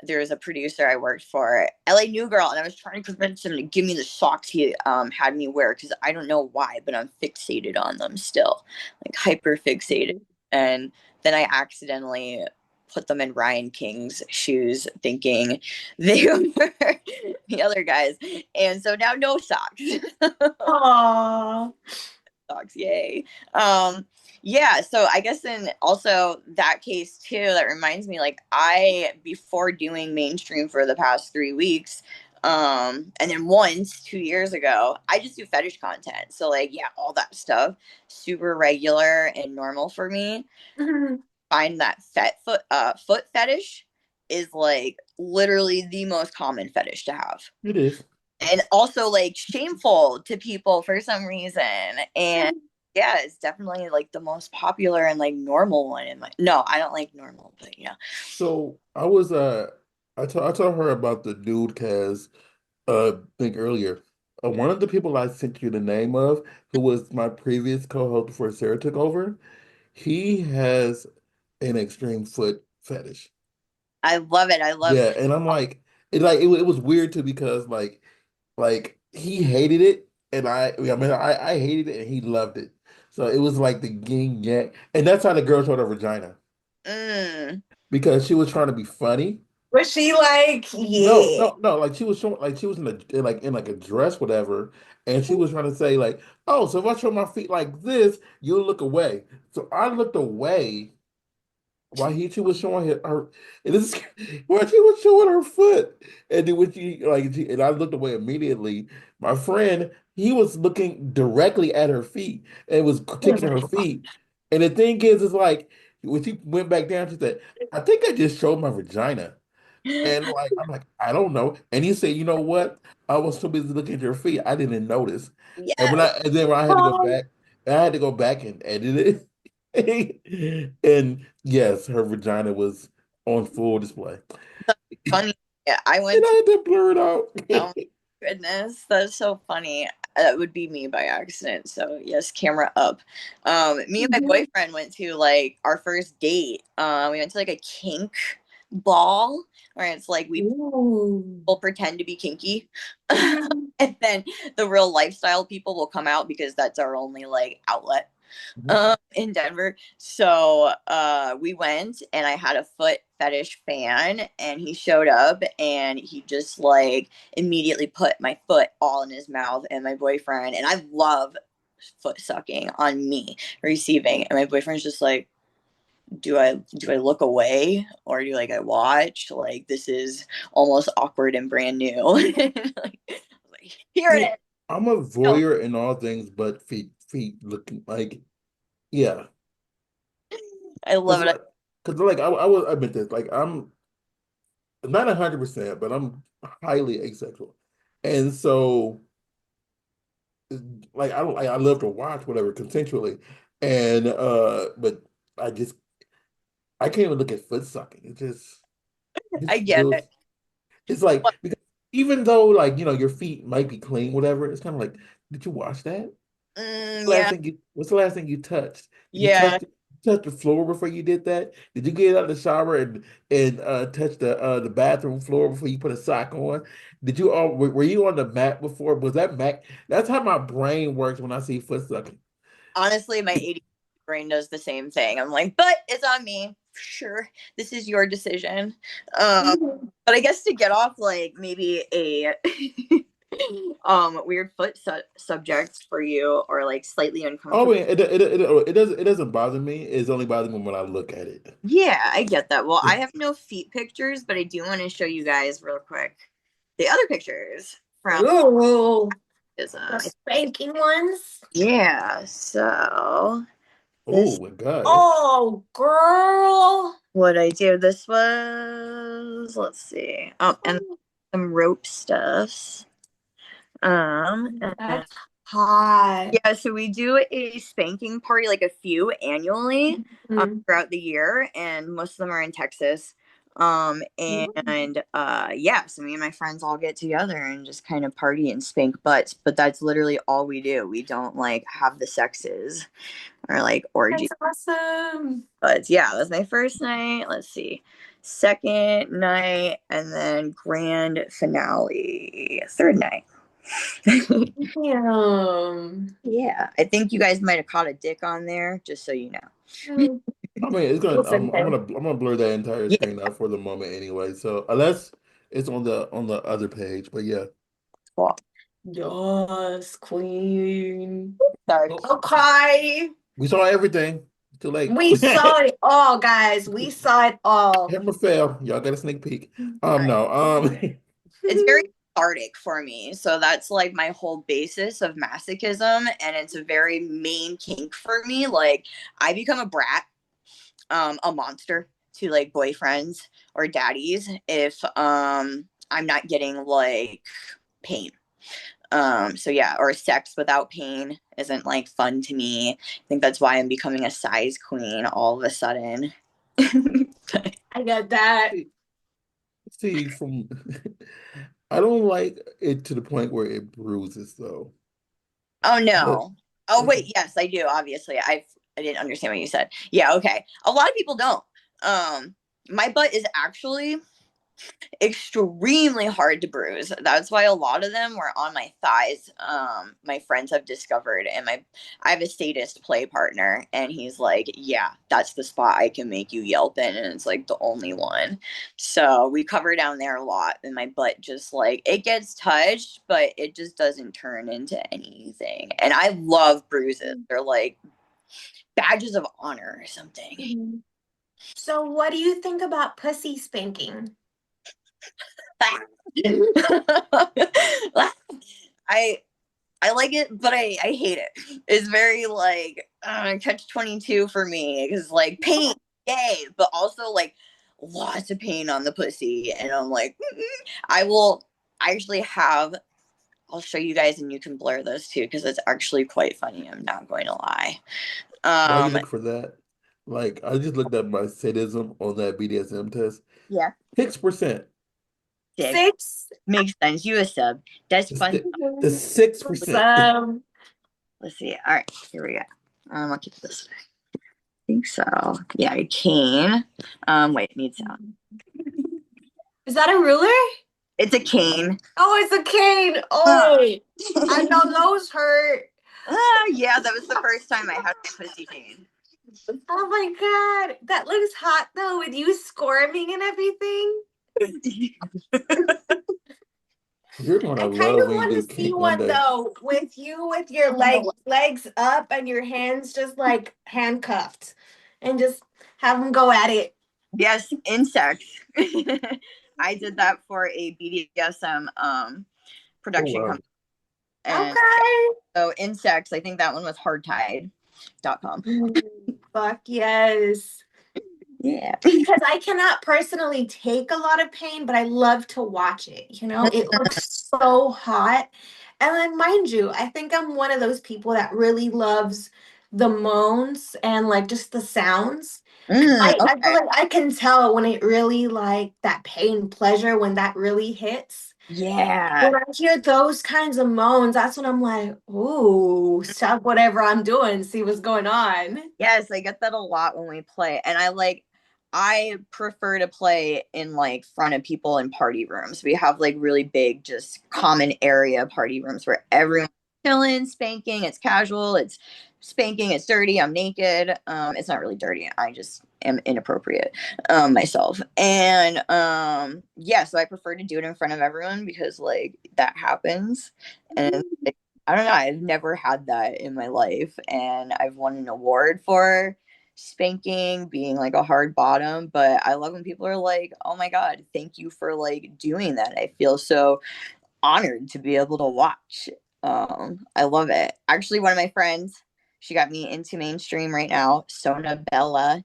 there was a producer I worked for, LA New Girl, and I was trying to convince him to give me the socks he had me wear because I don't know why, but I'm fixated on them still, like hyper fixated. And then I accidentally put them in Ryan King's shoes, thinking they were the other guys, and so now no socks. Aww. Socks, yay. Yeah, so I guess in also that case too, that reminds me, like, I, before doing mainstream for the past 3 weeks, and then once 2 years ago, I just do fetish content. So like, yeah, all that stuff, super regular and normal for me. Find that foot fetish is like literally the most common fetish to have, It is. and also like shameful to people for some reason. And yeah, it's definitely like the most popular and like normal one in my, no, I don't like normal, but yeah. So I told her about the dude Kaz thing earlier. One of the people I sent you the name of, who was my previous co-host before Sarah took over, he has an extreme foot fetish. I love it. I love, Yeah, and I'm it was weird too because like he hated it and I hated it and he loved it. So it was like the yin yang, and that's how the girl showed her vagina mm, because she was trying to be funny. Was she like, No, yeah? no, no. Like she was showing, like she was in like a dress, whatever, and she was trying to say like, "Oh, so if I show my feet like this, you'll look away." So I looked away while she was showing her, and this is while she was showing her foot, and then when and I looked away immediately. My friend, he was looking directly at her feet and was critiquing her feet. And the thing is like when she went back down, she said, "I think I just showed my vagina." And like I'm like, I don't know. And he said, you know what? I was so busy looking at your feet, I didn't notice. yes. And then when I had to go Oh, back, I had to go back and edit it. And yes, her vagina was on full display. Funny. Yeah, I And went I to, had to blur it out. oh my goodness, that's so funny. That would be me by accident. So yes, camera up. Me and my boyfriend went to like our first date. We went to like a kink ball where it's like we ooh. will pretend to be kinky. And then the real lifestyle people will come out because that's our only like outlet in Denver. So we went, and I had a foot fetish fan, and he showed up, and he just like immediately put my foot all in his mouth, and my boyfriend, and I love foot sucking on me receiving, and my boyfriend's just like, do I look away, or do like I watch? Like, this is almost awkward and brand new. Like, here it See, is. I'm a No, voyeur in all things but feet looking like, yeah. I love Cause it. I will admit this, like I'm not 100%, but I'm highly asexual. And so like I don't like I love to watch whatever consensually. And but I just I can't even look at foot sucking. It I just get feels it. it's like because even though like your feet might be clean, whatever, it's kind of like, did you wash that? Yeah, What's the last thing you touched? Did you yeah. touch the floor before you did that? Did you get out of the shower and touch the bathroom floor before you put a sock on? Did you were you on the mat before? Was that mat? That's how my brain works when I see foot sucking. Honestly, my ADD brain does the same thing. I'm like, but it's on me. Sure, this is your decision. Um, but I guess to get off like maybe a weird foot subject for you, or like slightly Oh, uncomfortable. yeah, it doesn't bother me. It's only bothering me when I look at it. Yeah, I get that. Well, I have no feet pictures, but I do want to show you guys real quick the other pictures from Ooh. The Ism. spanking ones. Yeah, so Oh this my God. Oh, girl. what I do. This was, let's see. And some rope stuffs. And That's hot. yeah, so we do a spanking party, like a few annually, Mhm. throughout the year, and most of them are in Texas. And yeah, so me and my friends all get together and just kind of party and spank butts, but that's literally all we do. We don't like have the sexes or like orgy. That's awesome. But yeah, that was my first night. Let's see. Second night and then grand finale. Third night. Damn. Yeah. I think you guys might have caught a dick on there, just so you know. Mm, I mean, it's gonna. listen, I'm gonna blur that entire Yeah. screen out for the moment anyway. So unless it's on the other page, but yeah. Cool. yes, queen. Sorry. Oh, Okay. we saw everything. Too late. We saw it all, guys. We saw it all. Hammer fell. Y'all got a sneak peek. All right. No. It's very cathartic for me. So that's like my whole basis of masochism. And it's a very main kink for me. Like I become a brat, a monster to like boyfriends or daddies if I'm not getting like pain. So yeah, or sex without pain isn't like fun to me. I think that's why I'm becoming a size queen all of a sudden. I got that. See, from I don't like it to the point where it bruises though. Oh But no. Oh wait, yes, I do. Obviously, I didn't understand what you said. Yeah, okay. A lot of people don't. My butt is actually extremely hard to bruise. That's why a lot of them were on my thighs. My friends have discovered, and I have a sadist play partner, and he's like, "Yeah, that's the spot I can make you yelp in," and it's like the only one. So we cover down there a lot, and my butt just like it gets touched, but it just doesn't turn into anything. And I love bruises; they're like badges of honor or something. Mhm. So, what do you think about pussy spanking? I I like it, but I hate it. It's very like catch 22 for me because like pain, yay, but also like lots of pain on the pussy, and I'm like, I will. I actually have. I'll show you guys, and you can blur those too because it's actually quite funny. I'm not going to lie. while you Um, look for that, like I just looked at my sadism on that BDSM test. yeah, 6%. dick Six. makes sense. You a sub. That's The, fun. the Mhm. 6%. Awesome. Let's see. All right, here we go. I'll keep this. I think so. Yeah, I can. Wait, it needs sound. Is that a ruler? It's a cane. Oh, it's a cane. Oh, I know those hurt. Yeah, that was the first time I had a pussy cane. Oh my God. That looks hot though, with you squirming and everything. You're gonna I kind love of when you do want to see kink one one day. though, with you with your legs up and your hands just like handcuffed and just have them go at it. Yes, insects. I did that for a BDSM Oh production wow. company. And Okay. so insects, I think that one was hardtide.com. Mm, fuck yes. Yeah. Because I cannot personally take a lot of pain, but I love to watch it. It looks so hot. And then, mind you, I think I'm one of those people that really loves the moans and like just the sounds. I feel Okay. like I can tell when it really like that pain pleasure when that really hits. Yeah. When I hear those kinds of moans, that's when I'm like, ooh, stop whatever I'm doing, see what's going on. Yes, I get that a lot when we play. And I prefer to play in like front of people in party rooms. We have like really big, just common area party rooms where everyone's chilling, spanking, it's casual, it's spanking, it's dirty, I'm naked. It's not really dirty. I just am inappropriate myself. And yeah, so I prefer to do it in front of everyone because like that happens. And I don't know. I've never had that in my life, and I've won an award for spanking, being like a hard bottom. But I love when people are like, "Oh my god, thank you for like doing that." I feel so honored to be able to watch. I love it. Actually, one of my friends, she got me into mainstream right now, Sona Bella.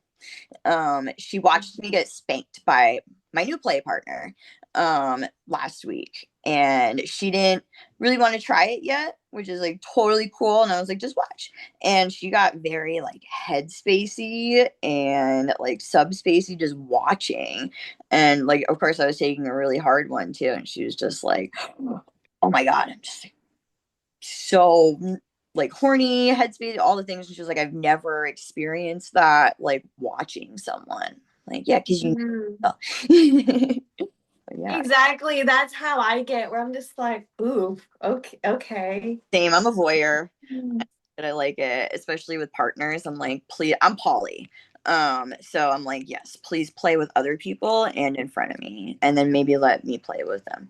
She watched me get spanked by my new play partner last week, and she didn't really want to try it yet, which is like totally cool. And I was like, just watch. And she got very like headspacey and like subspacey just watching. And like, of course, I was taking a really hard one too. And she was just like, oh my God, I'm just like, so like horny, headspace, all the things. And she was like, I've never experienced that like watching someone. Like, yeah, because you Mhm. know. Yeah. Exactly. That's how I get where I'm just like, ooh, okay, okay. Same. I'm a voyeur. Mm. That I like it, especially with partners. I'm like, please, I'm poly. So I'm like, yes, please play with other people and in front of me, and then maybe let me play with them.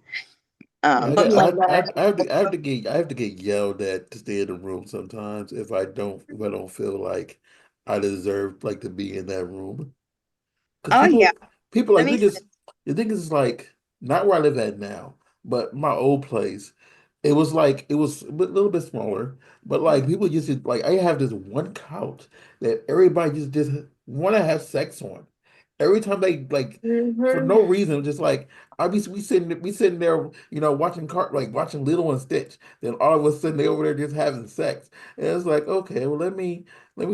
Yeah, But Love I have to get yelled at to stay in the room sometimes if I don't feel like I deserve like to be in that room. Because oh yeah, people that like makes sense. the thing is like not where I live at now, but my old place. It was a little bit smaller, but like people used to like I have this one couch that everybody just want to have sex on. Every time they like for hmm no reason, just like we sitting there, watching watching Little and Stitch. Then all of a sudden they over there just having sex, and it's like okay, well let me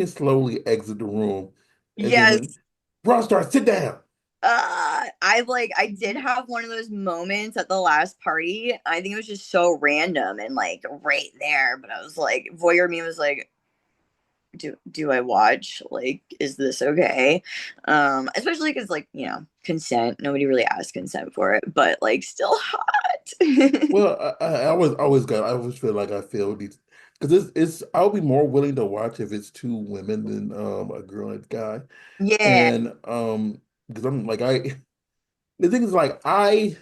slowly exit the room, and then Yes. Star, sit down. I did have one of those moments at the last party. I think it was just so random and like right there, but I was like, voyeur me was like, do I watch? Like, is this okay? Especially because like, consent. Nobody really asked consent for it, but like still hot. Well, I always feel like I feel these because it's I'll be more willing to watch if it's two women than a girl and a guy, Yeah. and because I'm like I the thing is like I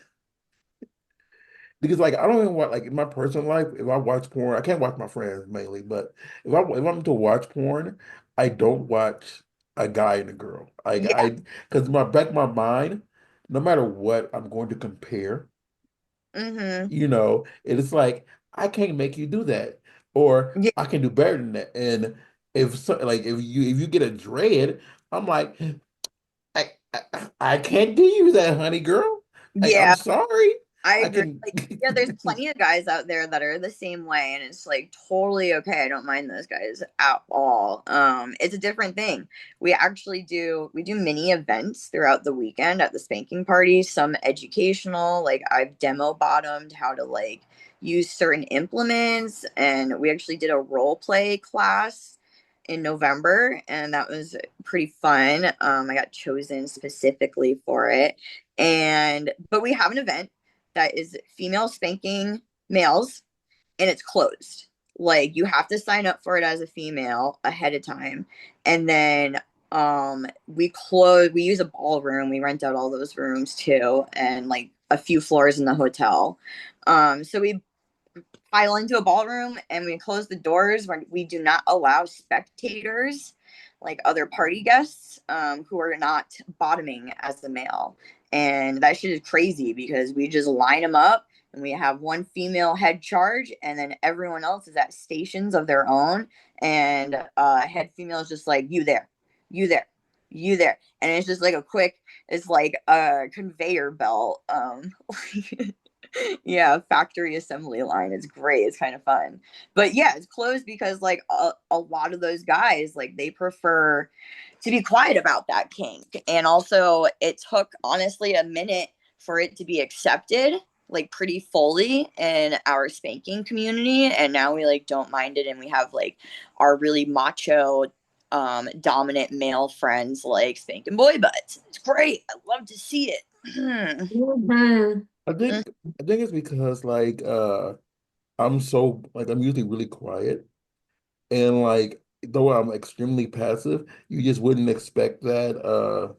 because like I don't even watch like in my personal life if I watch porn I can't watch my friends mainly, but if I'm to watch porn I don't watch a guy and a girl Yeah. because my back of my mind no matter what I'm going to compare. Mm-hmm. It's like I can't make you do that, or Yeah. I can do better than that. And if you get a dread, I'm like, I can't give you that, honey girl. Like I'm Yeah. sorry. I I agree. can. Like, yeah, there's plenty of guys out there that are the same way, and it's like totally okay. I don't mind those guys at all. It's a different thing. We do mini events throughout the weekend at the spanking party, some educational, like I've demo bottomed how to like use certain implements, and we actually did a role play class in November, and that was pretty fun. I got chosen specifically for it. And but we have an event that is female spanking males, and it's closed. Like you have to sign up for it as a female ahead of time. And then we use a ballroom. We rent out all those rooms too, and like a few floors in the hotel. So we file into a ballroom and we close the doors where we do not allow spectators like other party guests who are not bottoming as the male. And that shit is crazy because we just line them up and we have one female head charge and then everyone else is at stations of their own. And head female is just like, you there, you there, you there. And it's just like it's like a conveyor belt. Yeah, factory assembly line. It's great. It's kind of fun. But yeah, it's closed because like a lot of those guys like they prefer to be quiet about that kink. And also it took honestly a minute for it to be accepted like pretty fully in our spanking community, and now we like don't mind it, and we have like our really macho dominant male friends like spanking boy butts. It's great. I love to see it. hmm I think I think it's because like I'm usually really quiet and like though I'm extremely passive, you just wouldn't expect that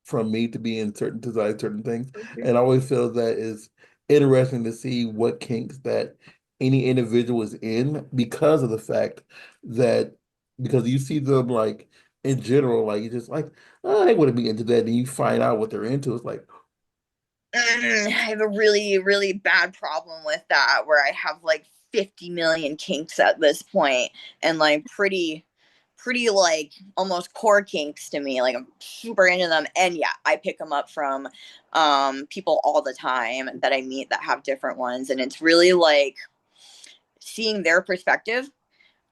from me to be in certain desire certain things. And I always feel that is interesting to see what kinks that any individual is in because of the fact that because you see them like in general, like you just like, oh, they wouldn't be into that. And you find out what they're into. It's like, I have a really, really bad problem with that where I have like 50 million kinks at this point and like pretty like almost core kinks to me. Like I'm super into them, and yeah, I pick them up from people all the time that I meet that have different ones, and it's really like seeing their perspective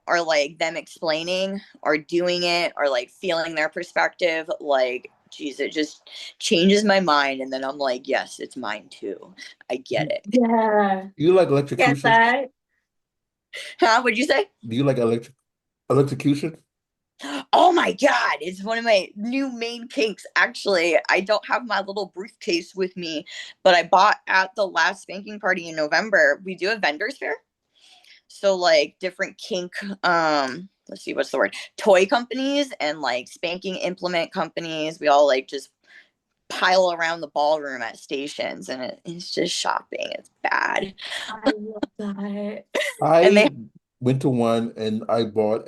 or like them explaining or doing it or like feeling their perspective. Like, geez, it just changes my mind, and then I'm like, yes, it's mine too. I get You, it. Yeah. you like Get electrocution? that? Huh? What'd you say? Do you like electrocution? Oh my God, it's one of my new main kinks. Actually, I don't have my little briefcase with me, but I bought at the last spanking party in November. We do a vendor's fair. So like different kink, let's see, what's the word? Toy companies and like spanking implement companies. We all like just pile around the ballroom at stations, and it's just shopping. It's bad. I love that. And they I went to one and I bought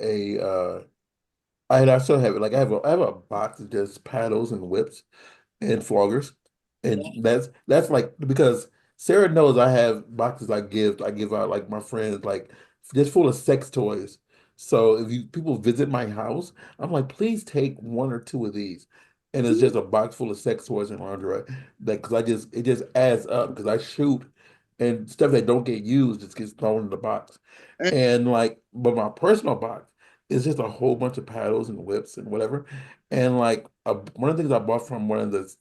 I still have it. Like I have a box of just paddles and whips and floggers, and that's like because Sarah knows I have boxes I give out like my friends like just full of sex toys. So if you people visit my house, I'm like, please take one or two of these, and it's just a box full of sex toys and lingerie. Like because I just it just adds up because I shoot and stuff that don't get used just gets thrown in the box, and like but my personal box is just a whole bunch of paddles and whips and whatever. And like one of the things I bought from one of the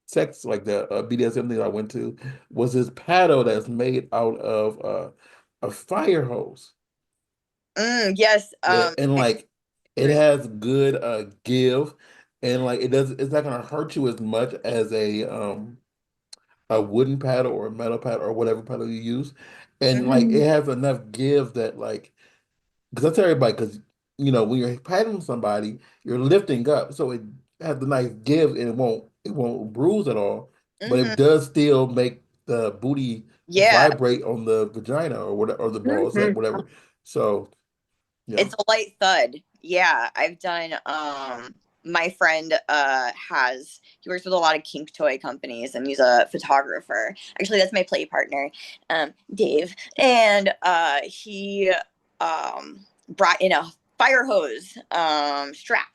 sex like the BDSM thing I went to was this paddle that's made out of a fire hose. yes, Yeah, and my like it favorite. has good give, and like it's not gonna hurt you as much as a wooden paddle or a metal paddle or whatever paddle you use, and like it Mhm. has enough give that like because I tell everybody, because when you're patting somebody, you're lifting up, so it has a nice give, and it won't bruise at all, but Hmm. it does still make the booty Yeah, vibrate on the vagina or whatever, or the balls, like Mhm. whatever. So yeah, it's a light thud. Yeah, I've done my friend has he works with a lot of kink toy companies, and he's a photographer. Actually, that's my play partner, Dave. And he brought in a fire hose strap.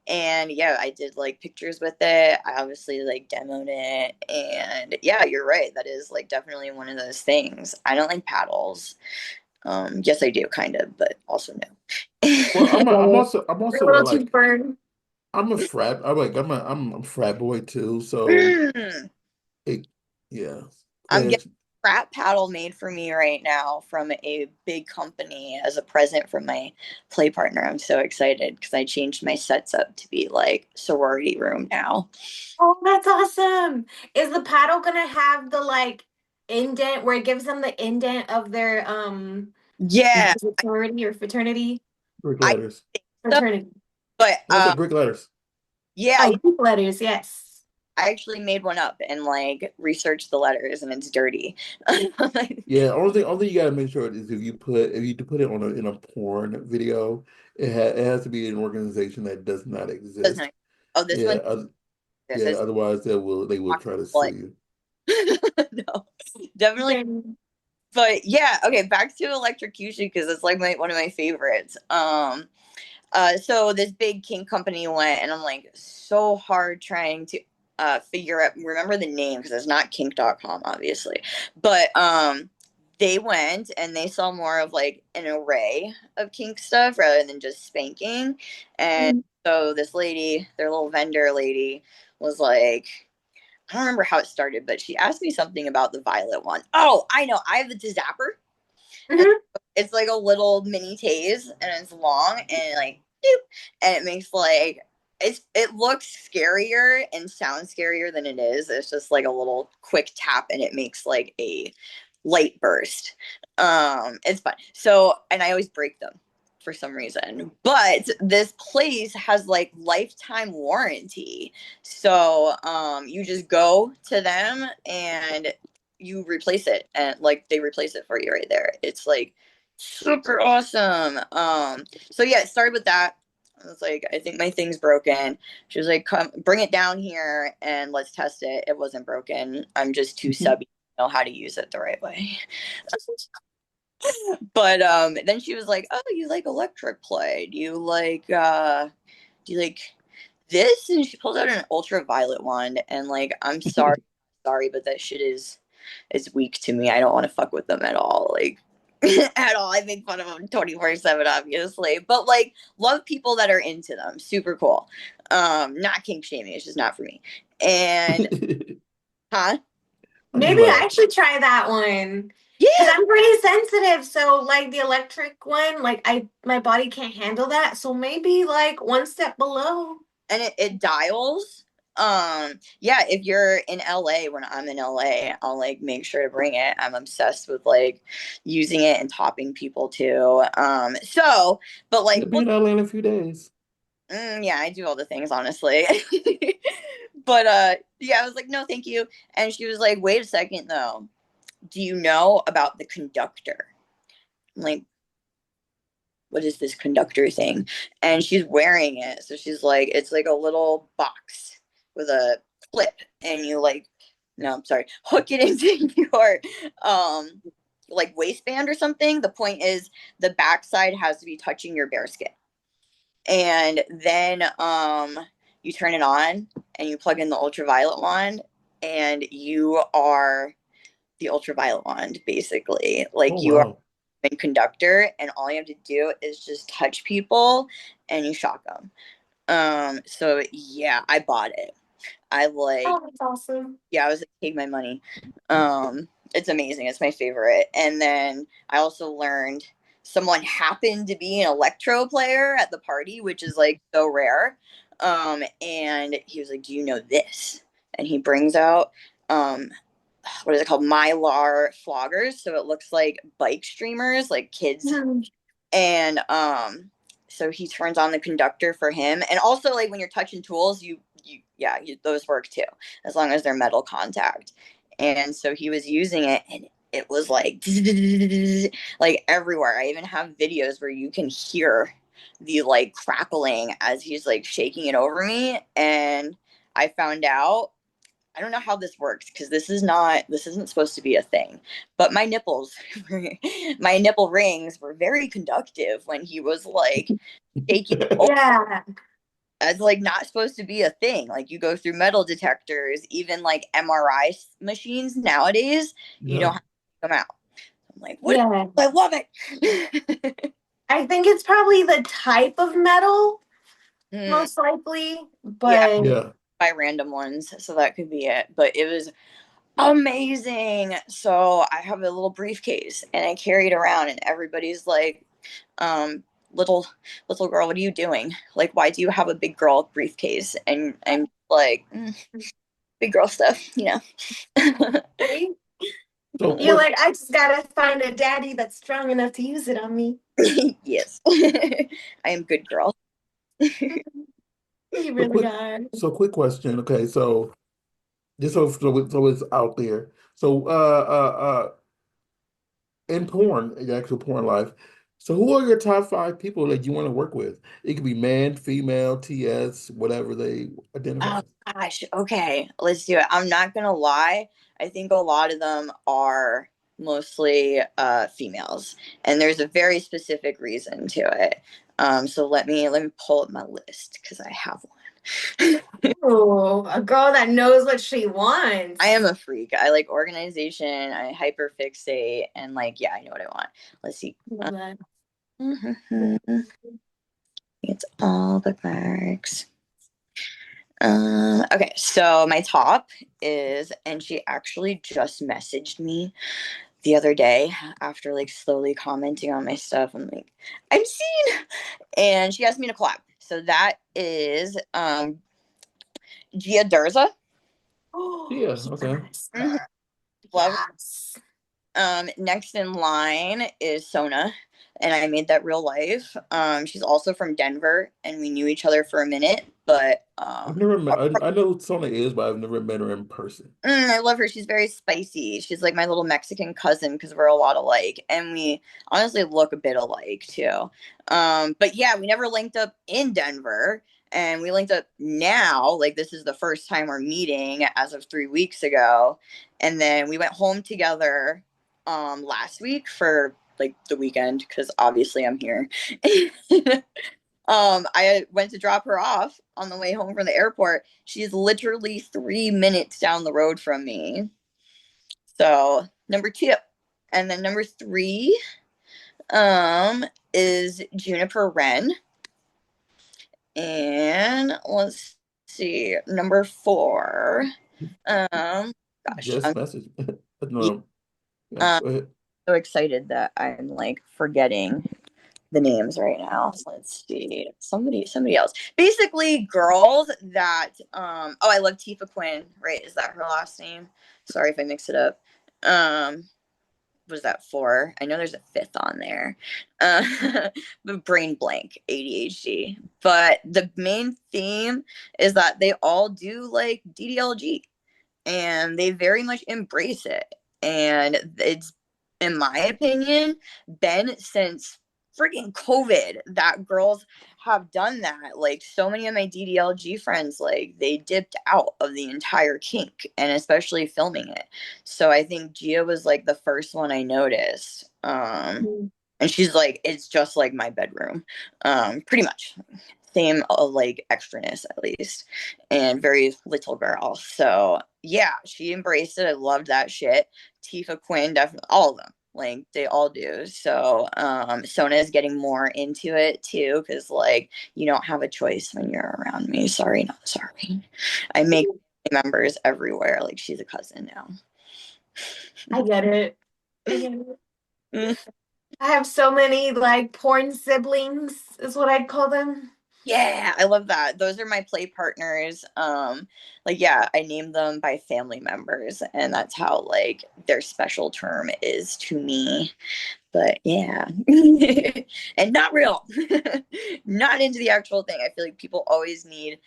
And yeah, I did like pictures with it. I obviously like demoed it. And yeah, you're right. That is like definitely one of those things. I don't like paddles. Yes, I do, kind of, but also well, no. I'm They're a also little too like burn. I'm a frat. I'm a frat boy too. So Mm. it yeah, I'm getting and a frat paddle made for me right now from a big company as a present from my play partner. I'm so excited because I changed my sets up to be like sorority room now. Oh, that's awesome. Is the paddle gonna have the like indent where it gives them the indent of their Yeah, sorority or fraternity? brick I letters. think so, Fraternity. but I said brick letters. yeah, Oh, Greek letters, yes. I actually made one up and like researched the letters, and it's dirty. Yeah, only thing you gotta make sure is if you put it on in a porn video, it has to be an organization that does not Doesn't exist. it? Oh, this Yeah, one. This yeah. is Otherwise, they will try to sue like you. no, definitely. Okay. But yeah, okay, back to electrocution because it's like my one of my favorites. So this big king company went, and I'm like so hard trying to figure out remember the name because it's not kink.com obviously, but they went and they saw more of like an array of kink stuff rather than just spanking. And Mhm. so this lady, their little vendor lady, was like, I don't remember how it started, but she asked me something about the violet one. Oh, I know. I have the zapper, and Mhm. it's like a little mini tase, and it's long and like doop, and it makes like it looks scarier and sounds scarier than it is. It's just like a little quick tap, and it makes like a light burst. It's fun. So, and I always break them for some reason, but this place has like lifetime warranty. So, you just go to them and you replace it, and like they replace it for you right there. It's like super awesome. So yeah, it started with that. I was like, I think my thing's broken. She was like, come bring it down here and let's test it. It wasn't broken. I'm just too subby to know how to use it the right way. But then she was like, "Oh, you like electric play? Do you like this?" And she pulled out an ultraviolet wand, and like, I'm sorry, but that shit is weak to me. I don't want to fuck with them at all. Like at all. I make fun of them 24/7, obviously. But like, love people that are into them. Super cool. Not kink shaming, it's just not for me. And huh? I just Maybe laugh. I should try that one. Because Yeah. I'm pretty sensitive. So like the electric one, like my body can't handle that. So maybe like one step below. And it dials. Yeah, if you're in LA, when I'm in LA, I'll like make sure to bring it. I'm obsessed with like using it and topping people too. But like, You'll be in LA in a few days. yeah, I do all the things, honestly. But yeah, I was like, no, thank you. And she was like, wait a second though. Do you know about the conductor? I'm like, what is this conductor thing? And she's wearing it. So she's like, it's like a little box with a clip, and you like, no, I'm sorry, hook it into your like waistband or something. The point is the backside has to be touching your bare skin. And then you turn it on and you plug in the ultraviolet wand, and you are the ultraviolet wand, basically. Oh Like, you are wow. a conductor, and all you have to do is just touch people and you shock them. So yeah, I bought it. I like, Oh, that's awesome. yeah, I was like, take my money. It's amazing. It's my favorite. And then I also learned someone happened to be an electro player at the party, which is like so rare. And he was like, "Do you know this?" And he brings out what is it called? Mylar floggers. So it looks like bike streamers, like kids. Hmm. And so he turns on the conductor for him. And also, like, when you're touching tools, those work too, as long as they're metal contact. And so he was using it, and it was like like everywhere. I even have videos where you can hear the like crackling as he's like shaking it over me. And I found out, I don't know how this works because this isn't supposed to be a thing. But my nipples, my nipple rings were very conductive when he was like shaking. Oh, Yeah. it's like not supposed to be a thing. Like, you go through metal detectors, even like MRI machines nowadays, you don't Yeah. have to come out. I'm like, what? Yeah. I love it. I think it's probably the type of metal, Hmm, most likely. yeah, But Yeah. by random ones, so that could be it. But it was amazing. So I have a little briefcase and I carry it around, and everybody's like, um, little girl, what are you doing? Like, why do you have a big girl briefcase? And I'm like, big girl stuff, you know. see, So you're quick. like, I just gotta find a daddy that's strong enough to use it on me. Yes. I am good girl. You So really quick. are. So quick question. Okay. So just so it's out there. So in porn, in actual porn life. So who are your top five people that you want to work with? It could be man, female, TS, whatever they identify Oh as. gosh, okay, let's do it. I'm not gonna lie. I think a lot of them are mostly females, and there's a very specific reason to it. So let me pull up my list because I have one. Oh, a girl that knows what she I am wants. a freak. I like organization. I hyperfixate, and like, yeah, I know what I want. Let's see. Love that. It's all the marks. Okay, so my top is, and she actually just messaged me the other day after like slowly commenting on my stuff. I'm like, I'm seen, and she asked me to collab. So that is Gia Durza. Oh, Yeah, okay. yes, Mhm, girl. love her. Yes. Next in line is Sona, and I made that real life. She's also from Denver, and we knew each other for a minute, but I've never met, I know Sona is, but I've never met her in person. I love her. She's very spicy. She's like my little Mexican cousin because we're a lot alike, and we honestly look a bit alike too. But yeah, we never linked up in Denver, and we linked up now. Like, this is the first time we're meeting as of 3 weeks ago, and then we went home together last week for like the weekend because obviously I'm here. I went to drop her off on the way home from the airport. She's literally 3 minutes down the road from me. So number two. And then number three is Juniper Wren. And let's see, number four. Gosh, Just I'm message. yeah, No, yeah, um, go ahead. so excited that I'm like forgetting the names right now. Let's see. Somebody else. Basically girls that oh, I love Tifa Quinn, right? Is that her last name? Sorry if I mix it up. Was that four? I know there's a fifth on there. But brain blank, ADHD. But the main theme is that they all do like DDLG and they very much embrace it. And it's, in my opinion, been since freaking COVID that girls have done that. Like so many of my DDLG friends, like they dipped out of the entire kink and especially filming it. So I think Gia was like the first one I noticed. And she's like, it's just like my bedroom, pretty much same like extraness at least, and very little girl. So yeah, she embraced it. I loved that shit. Tifa Quinn, definitely all of them. Like they all do. So Sona is getting more into it too, because like you don't have a choice when you're around me. Sorry, not sorry. I make members everywhere. Like she's a cousin now. I get it. I get it. Mm. I have so many like porn siblings, is what I'd call them. Yeah, I love that. Those are my play partners. Like yeah, I named them by family members and that's how like their special term is to me. But yeah. And not real. Not into the actual thing. I feel like people always need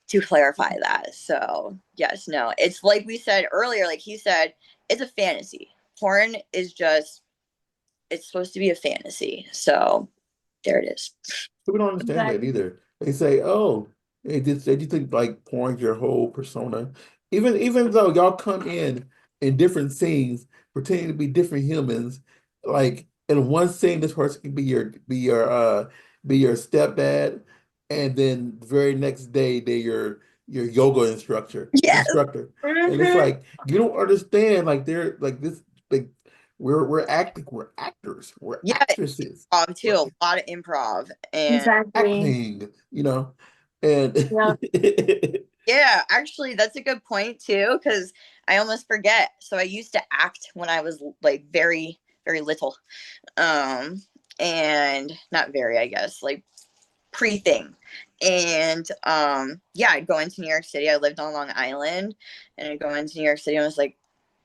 to clarify that. So, yes, no. It's like we said earlier, like he said, it's a fantasy. Porn is just it's supposed to be a fantasy. So, there it is. People don't understand that Exactly. either. They say, "Oh, they just think like porn's your whole persona." Even though y'all come in different scenes, pretending to be different humans, like in one scene, this person can be your stepdad, and then the very next day they're your yoga Yes. instructor, and it's Mm-hmm. like you don't understand. Like they're like this, like we're actors, we're Yeah, actresses. improv too. A lot of improv. And Exactly. Acting, and Yeah. yeah, actually, that's a good point too, because I almost forget. So I used to act when I was like very, very little. Um, and not very, I guess, like pre thing. And yeah, I'd go into New York City. I lived on Long Island, and I'd go into New York City and I was like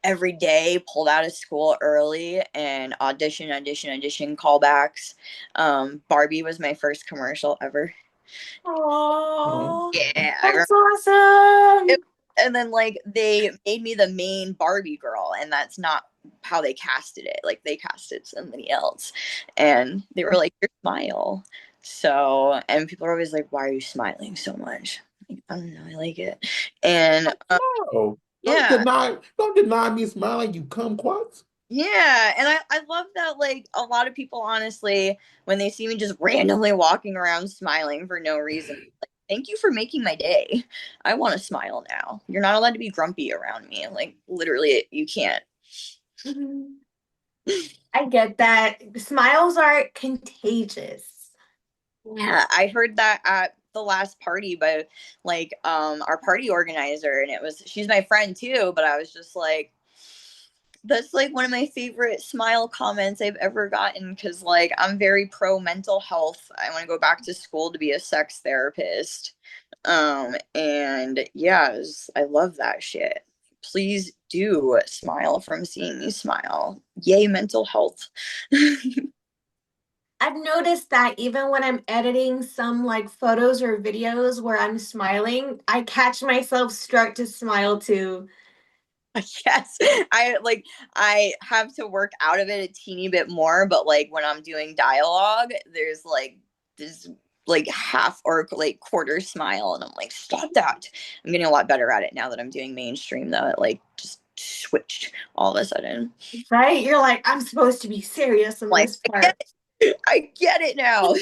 every day pulled out of school early and audition, callbacks. Barbie was my first commercial ever. Oh, Oh, Yeah, I remember that's it. awesome. And then like they made me the main Barbie girl, and that's not how they casted it. Like they casted somebody else, and they were like, "Your smile." So, and people are always like, "Why are you smiling so much?" Like, I don't know, I like it. And no. yeah, Don't deny me smiling, you kumquats. yeah, and I love that like a lot of people honestly when they see me just randomly walking around smiling for no reason, like thank you for making my day. I want to smile now. You're not allowed to be grumpy around me. Like literally you can't. Mhm. I get that. Smiles are contagious. Yeah, I heard that at the last party by like our party organizer and it was she's my friend too, but I was just like that's like one of my favorite smile comments I've ever gotten because like I'm very pro mental health. I want to go back to school to be a sex therapist. And yeah, I love that shit. Please do smile from seeing me smile. Yay, mental health. I've noticed that even when I'm editing some like photos or videos where I'm smiling, I catch myself start to smile too. Yes, I have to work out of it a teeny bit more, but like when I'm doing dialogue, there's like this like half or like quarter smile, and I'm like, stop that. I'm getting a lot better at it now that I'm doing mainstream though. It like just switched all of a sudden. Right? You're like, I'm supposed to be serious in Like, this part. I get it now.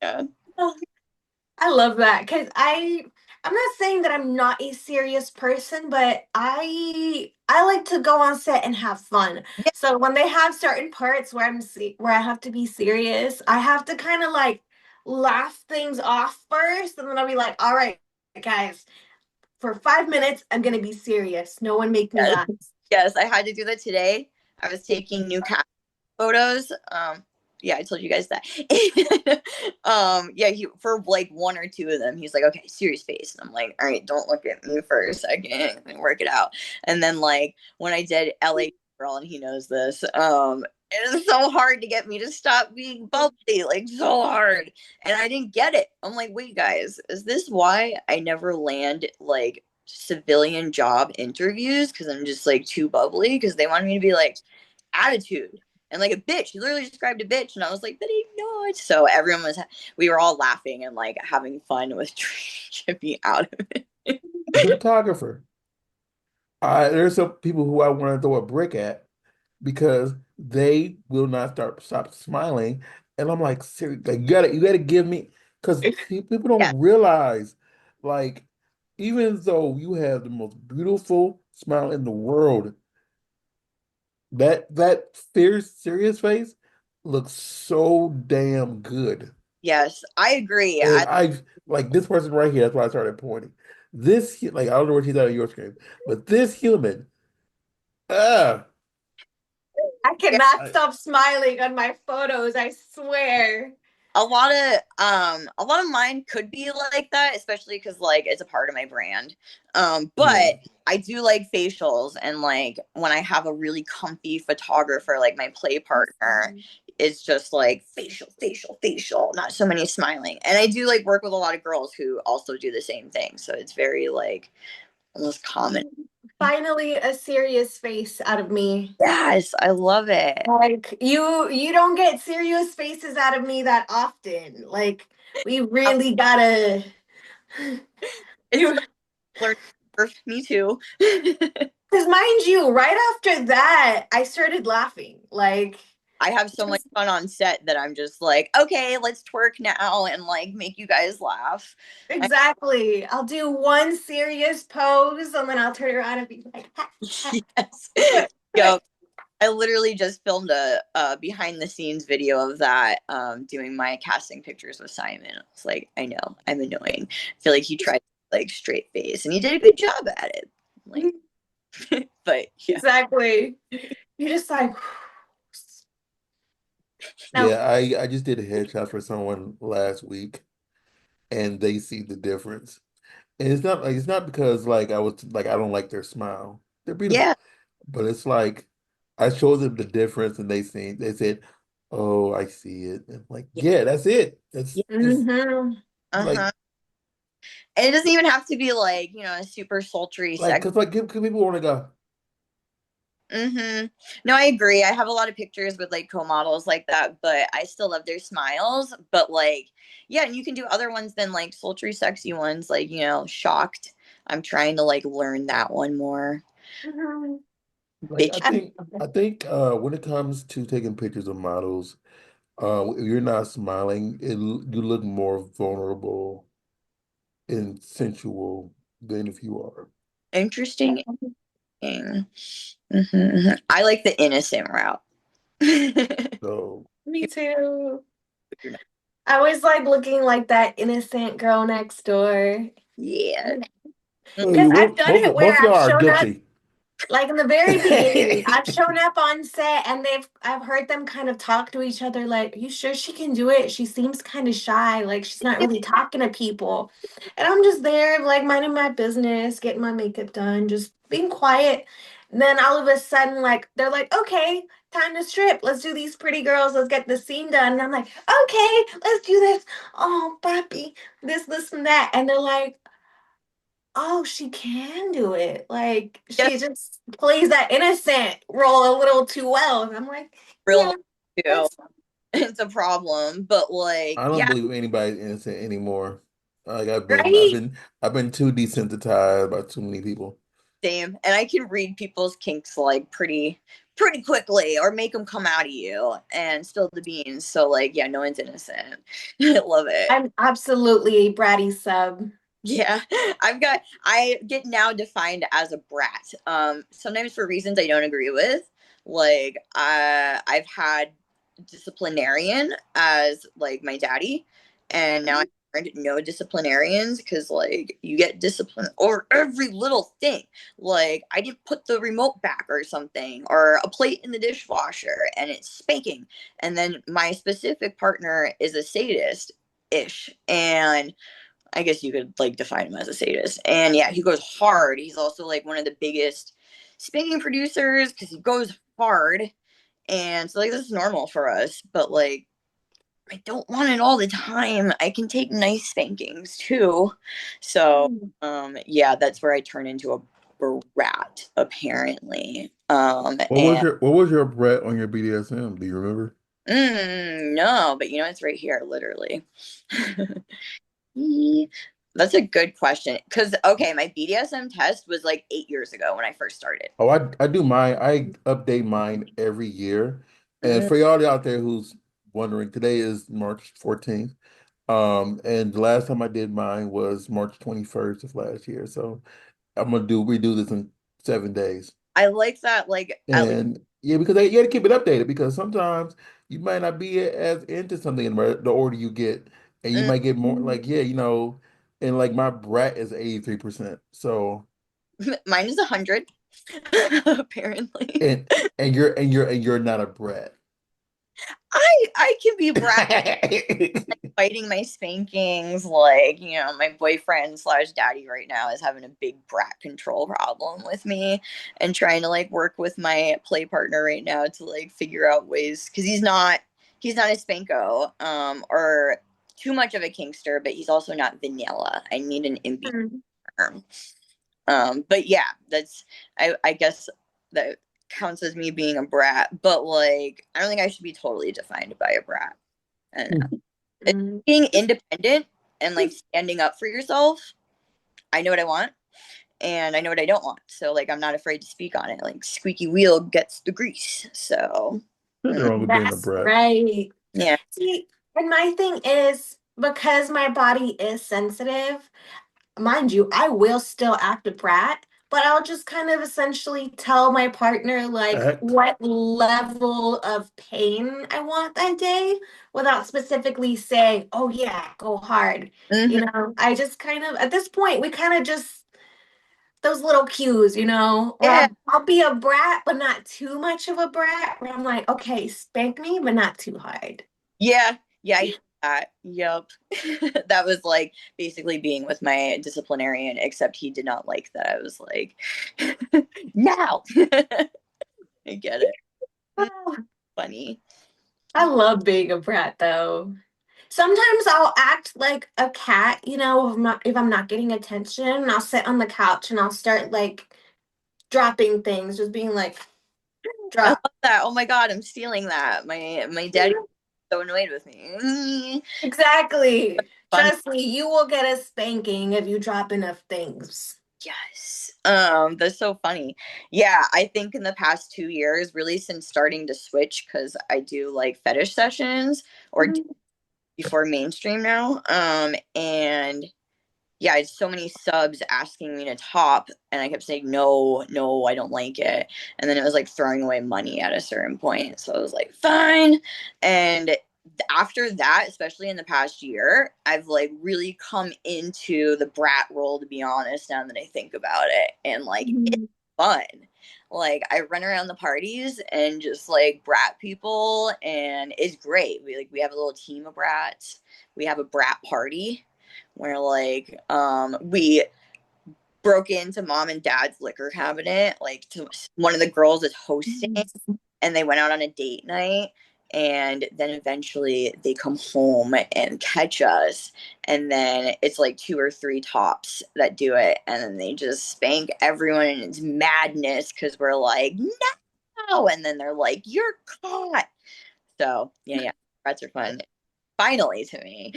Yeah. I love that because I'm not saying that I'm not a serious person, but I like to go on set and have fun. Yeah. So when they have certain parts where where I have to be serious, I have to kind of like laugh things off first, and then I'll be like, all right, guys, for 5 minutes, I'm gonna be serious. No one make me Yes. laugh. Yes, I had to do that today. I was taking new cat photos. Yeah, I told you guys that. Yeah, he for like one or two of them, he's like, okay, serious face. And I'm like, all right, don't look at me for a second and work it out. And then like when I did LA girl, and he knows this, it's so hard to get me to stop being bubbly, like so hard. And I didn't get it. I'm like, wait, guys, is this why I never land like civilian job interviews? Because I'm just like too bubbly? Because they wanted me to be like attitude and like a bitch. He literally described a bitch, and I was like, but I'm not. So everyone was, we were all laughing and like having fun with trying me out of it. The photographer. There's some people who I want to throw a brick at because they will not stop smiling, and I'm like, seriously, like, you gotta give me because people Yeah, don't realize, like, even though you have the most beautiful smile in the world, that fierce, serious face looks so damn good. yes, I agree. And I've like this person right here. That's why I started pointing. Like I don't know where she's at on your screen, but this human, uh, I Yeah, cannot I, stop smiling on my photos, I swear. a lot of mine could be like that, especially because like it's a part of my brand. yeah, But I do like facials, and like when I have a really comfy photographer, like my play partner, it's just like facial, facial, facial, not so many smiling. And I do like work with a lot of girls who also do the same thing, so it's very like almost common. Finally, a serious face out of me. Yes, I love it. Like you don't get serious faces out of me that often. Like we Um, really gotta It's you the learning curve. Me too. because mind you, right after that, I started laughing. Like I have so much just fun on set that I'm just like, okay, let's twerk now and like make you guys laugh. I, exactly. I'll do one serious pose and then I'll turn around and be like, ha, ha, yes. do it, do it. Yep. I literally just filmed a behind the scenes video of that, doing my casting pictures with Simon. It's like, I know, I'm annoying. I feel like he tried like straight face and he did a good job at it. Like, but yeah. Exactly. You're just like now. yeah. I just did a headshot for someone last week, and they see the difference. And it's not because like I was like I don't like their smile. They're beautiful, Yeah. but it's like I showed them the difference, and they said, "Oh, I see it." And I'm like, Yeah. yeah, that's it. That's just Mhm. like Uh-huh. And it doesn't even have to be like, a super sultry like sex. because like people want to go. Mm-hmm. No, I agree. I have a lot of pictures with like co-models like that, but I still love their smiles. But like, yeah, and you can do other ones than like sultry, sexy ones, like, shocked. I'm trying to like learn that one more. Mhm. Like Bitch. I think when it comes to taking pictures of models, if you're not smiling, you look more vulnerable and sensual than if you are. Interesting. Mm-hmm. I like the innocent route. So Me too. You're not- I always like looking like that innocent girl next door. Yeah. Because I've done it where most of y'all I've are shown up guilty. like in the very beginning, I've shown up on set and I've heard them kind of talk to each other like, "Are you sure she can do it? She seems kind of shy, like she's not really talking to people." And I'm just there like minding my business, getting my makeup done, just being quiet. And then all of a sudden like they're like, "Okay, time to strip. Let's do these pretty girls. Let's get the scene done." And I'm like, "Okay, let's do this. Oh, papi, this and that." And they're like, "Oh, she can do it. Like Yes, she just plays that innocent role a little too well." And I'm like, real "Yeah, life too. that's It's a problem. But like, I don't yeah, believe anybody's innocent anymore. Like right." I've been too desensitized by too many people. Same. And I can read people's kinks like pretty quickly or make them come out of you and spill the beans. So like, yeah, no one's innocent. I love it. I'm absolutely a bratty sub. Yeah, I get now defined as a brat. Sometimes for reasons I don't agree with. Like, I've had disciplinarian as like my daddy, and now I learned no disciplinarians because like you get discipline over every little thing. Like I didn't put the remote back or something, or a plate in the dishwasher, and it's spanking. And then my specific partner is a sadist ish, and I guess you could like define him as a sadist. And yeah, he goes hard. He's also like one of the biggest spanking producers because he goes hard. And so like this is normal for us, but like I don't want it all the time. I can take nice spankings too. So yeah, that's where I turn into a brat apparently. And What was your brat on your BDSM? Do you remember? no, but you know it's right here literally. That's a good question. Because, okay, my BDSM test was like 8 years ago when I first started. Oh, I do mine. I update mine every year. And Mm, for y'all out there who's wondering, today is March 14th. And the last time I did mine was March 21st of last year. So I'm gonna do redo this in 7 days. I like that, like, at least, And yeah, because you got to keep it updated because sometimes you might not be as into something in the order you get, and you mm, might get more like and like my brat is 83%. So mine is 100, apparently. and and you're not a brat. I can be brat fighting my spankings. Like, my boyfriend slash daddy right now is having a big brat control problem with me and trying to like work with my play partner right now to like figure out ways because he's not a spanko or too much of a kinkster, but he's also not vanilla. I need an in Mm. between. But yeah, I guess that counts as me being a brat, but like I don't think I should be totally defined by a brat. I don't know. It's Mm. being independent and like standing up for yourself. I know what I want and I know what I don't want. So like I'm not afraid to speak on it. Like squeaky wheel gets the grease. So Nothing mm, wrong with being a That's brat. right. yeah. See, and my thing is because my body is sensitive, mind you, I will still act a brat, but I'll just kind of essentially tell my partner like Act. what level of pain I want that day without specifically saying, oh yeah, go hard. Mhm. I just kind of at this point we kind of just those little cues, or Yeah. I'll be a brat, but not too much of a brat, where I'm like, okay, spank me, but not too hard. Yeah. Yeah, I get that. Yep. That was like basically being with my disciplinarian, except he did not like that. I was like, no. I get it. Mm, Oh, funny. I love being a brat though. Sometimes I'll act like a cat, if I'm not getting attention, I'll sit on the couch and I'll start like dropping things, just being like, I drop. love that. Oh my God, I'm stealing that. My daddy is so annoyed with me. Exactly. Funny. Trust me, you will get a spanking if you drop enough things. Yes. That's so funny. Yeah, I think in the past 2 years, really since starting to switch, because I do like fetish sessions or before mainstream now. And yeah, I had so many subs asking me to top, and I kept saying no, no, I don't like it. And then it was like throwing away money at a certain point. So I was like, fine. And after that, especially in the past year, I've like really come into the brat role, to be honest, now that I think about it. And like it's Mhm. fun. Like I run around the parties and just like brat people, and it's great. We have a little team of brats. We have a brat party where like we broke into mom and dad's liquor cabinet, like to one of the girls is hosting, and they went out on a date night, and then eventually they come home and catch us, and then it's like two or three tops that do it, and then they just spank everyone, and it's madness because we're like no, and then they're like you're caught. So yeah, yeah, rats are fun finally to me.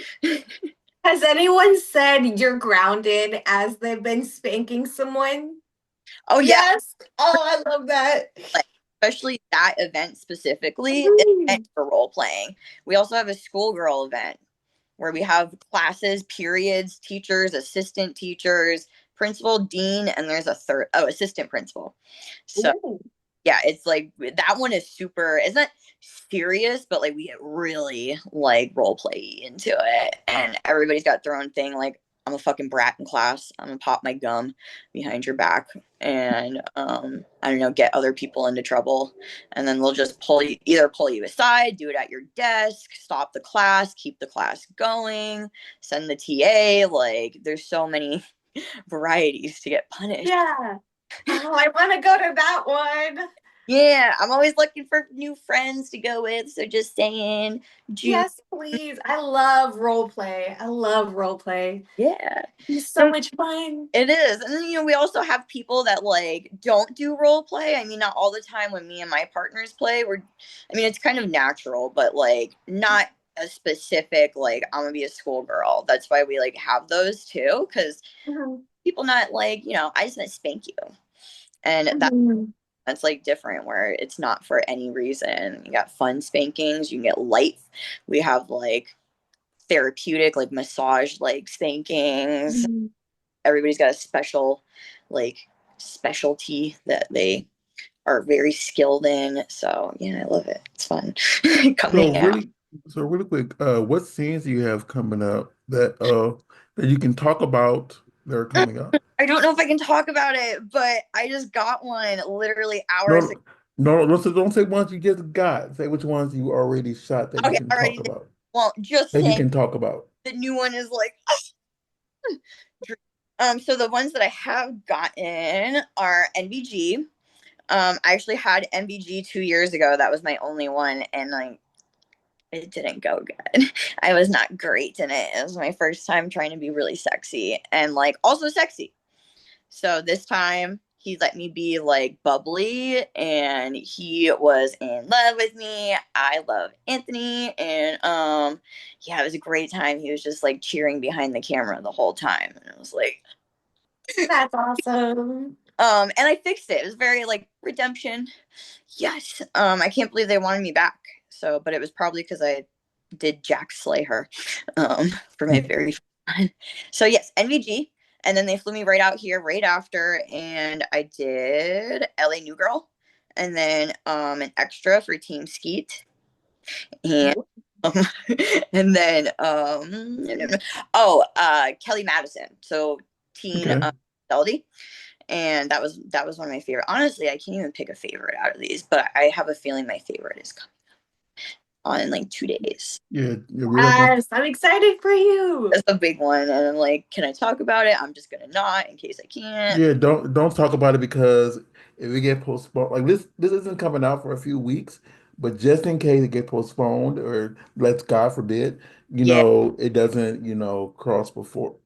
Has anyone said you're grounded as they've been spanking someone? Oh yeah, Yes. Oh, I love that. like, especially that event specifically is meant Mhm. for role playing. We also have a schoolgirl event where we have classes, periods, teachers, assistant teachers, principal, dean, and there's a third, oh, assistant principal. So Ooh. yeah, it's like that one is super, it's not serious, but like we get really like role play into it. And everybody's got their own thing. Like, I'm a fucking brat in class. I'm gonna pop my gum behind your back and I don't know, get other people into trouble. And then they'll just pull you aside, do it at your desk, stop the class, keep the class going, send the TA. Like, there's so many varieties to get punished. Yeah. Oh, I want to go to that one. Yeah, I'm always looking for new friends to go with. So just saying, June. Yes, please. I love role play. I love role play. Yeah. It's so So much fun. it is. And then, we also have people that like don't do role play. I mean, not all the time when me and my partners play. I mean, it's kind of natural, but like not a specific, like, I'm gonna be a schoolgirl. That's why we like have those too. Cause Mhm. people not like, I just want to spank you. And Mhm. that's like different where it's not for any reason. You got fun spankings, you can get light. We have like therapeutic, like massage, like spankings. Mhm. Everybody's got a special, like, specialty that they are very skilled in. So yeah, I love it. It's fun. Come So hang out. really, so really quick, what scenes do you have coming up that you can talk about that are coming up? I don't know if I can talk about it, but I just got one literally hours ago. No, no, don't say ones you just got. Say which ones you already shot that you Okay, can talk already. about. Well, just That you saying can talk about. the new one is like so the ones that I have gotten are NVG. I actually had NVG 2 years ago. That was my only one, and like it didn't go good. I was not great in it. It was my first time trying to be really sexy and like also sexy. So this time he let me be like bubbly and he was in love with me. I love Anthony and yeah, it was a great time. He was just like cheering behind the camera the whole time. And I was like That's awesome. and I fixed it. It was very like redemption. Yes. I can't believe they wanted me back. So, but it was probably because I did Jack slay her for my very first one. So yes, NVG. And then they flew me right out here right after, and I did LA New Girl, and then an extra for Team Skeet, and um, and then Kelly Madison, so Teen Okay. Fidelity, and that was one of my favorite. Honestly, I can't even pick a favorite out of these, but I have a feeling my favorite is coming on in like 2 days. Yeah, yeah, we're not gonna. Yes, I'm excited for you. That's a big one, and I'm like, can I talk about it? I'm just gonna not in case I can't. Yeah, don't talk about it because if it get postponed, like this isn't coming out for a few weeks, but just in case it get postponed or let's God forbid, Yeah. it doesn't, cross before.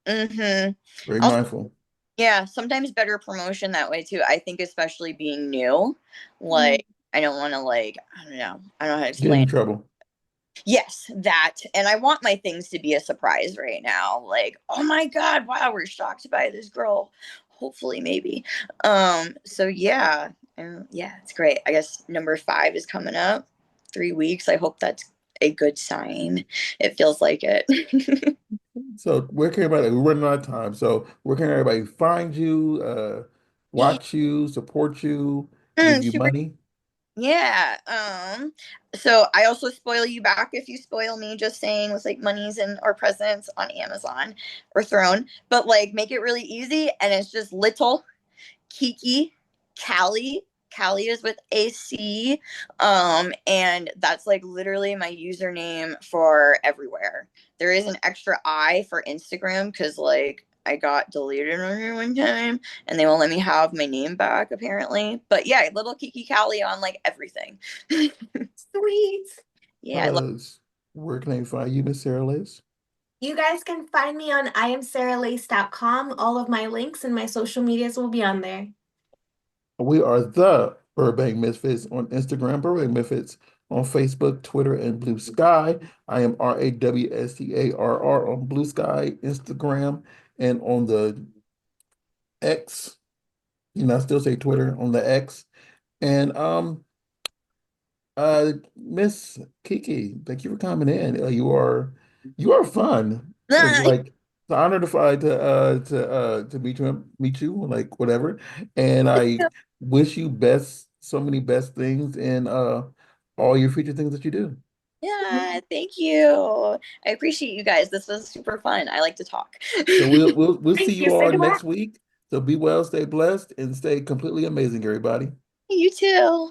Mm-hmm. Very Also, mindful. yeah, sometimes better promotion that way too. I think especially being new, Mhm. like I don't want to like I don't know. I don't know how to Get explain. in trouble. Yes, that. And I want my things to be a surprise right now. Like, oh my God, wow, we're shocked by this girl. Hopefully, maybe. So yeah. And yeah, it's great. I guess number 5 is coming up. 3 weeks. I hope that's a good sign. It feels like it. So where can everybody, we're running out of time. So where can everybody find you, watch you, support you, give you Super. money? Yeah. So I also spoil you back if you spoil me, just saying, with like monies and or presents on Amazon or Throne. But like make it really easy, and it's just little Kiki, Cali. Cali is with a C. And that's like literally my username for everywhere. There is an extra I for Instagram because like I got deleted on here one time and they won't let me have my name back apparently. But yeah, little Kiki Cali on like everything. Sweet. Yeah, I love Where can I find you, Miss Sarah Liz? You guys can find me on iamsarahleigh.com. All of my links and my social medias will be on there. We are the Burbank Misfits on Instagram, Burbank Misfits on Facebook, Twitter, and Blue Sky. I am RAWSTARR on Blue Sky, Instagram, and on the X. I still say Twitter on the X. And Miss Kiki, thank you for coming in. You are fun. It's Ah, like it's an honor to meet you, like whatever. And I wish you so many best things in all your future things that you do. yeah, thank you. I appreciate you guys. This was super fun. I like to talk. So we'll see Thank you. you Say all goodbye. next week. So be well, stay blessed, and stay completely amazing, everybody. You too.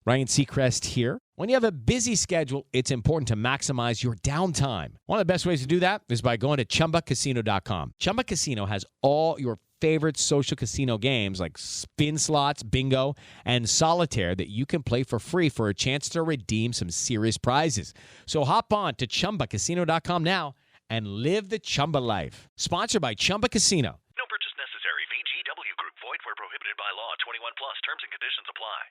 Ryan Seacrest here. When you have a busy schedule, it's important to maximize your downtime. One of the best ways to do that is by going to ChumbaCasino.com. Chumba Casino has all your favorite social casino games like spin slots, bingo, and solitaire that you can play for free for a chance to redeem some serious prizes. So hop on to ChumbaCasino.com now and live the Chumba life. Sponsored by Chumba Casino. No purchase necessary. VGW Group. Void where prohibited by law. 21 plus. Terms and conditions apply.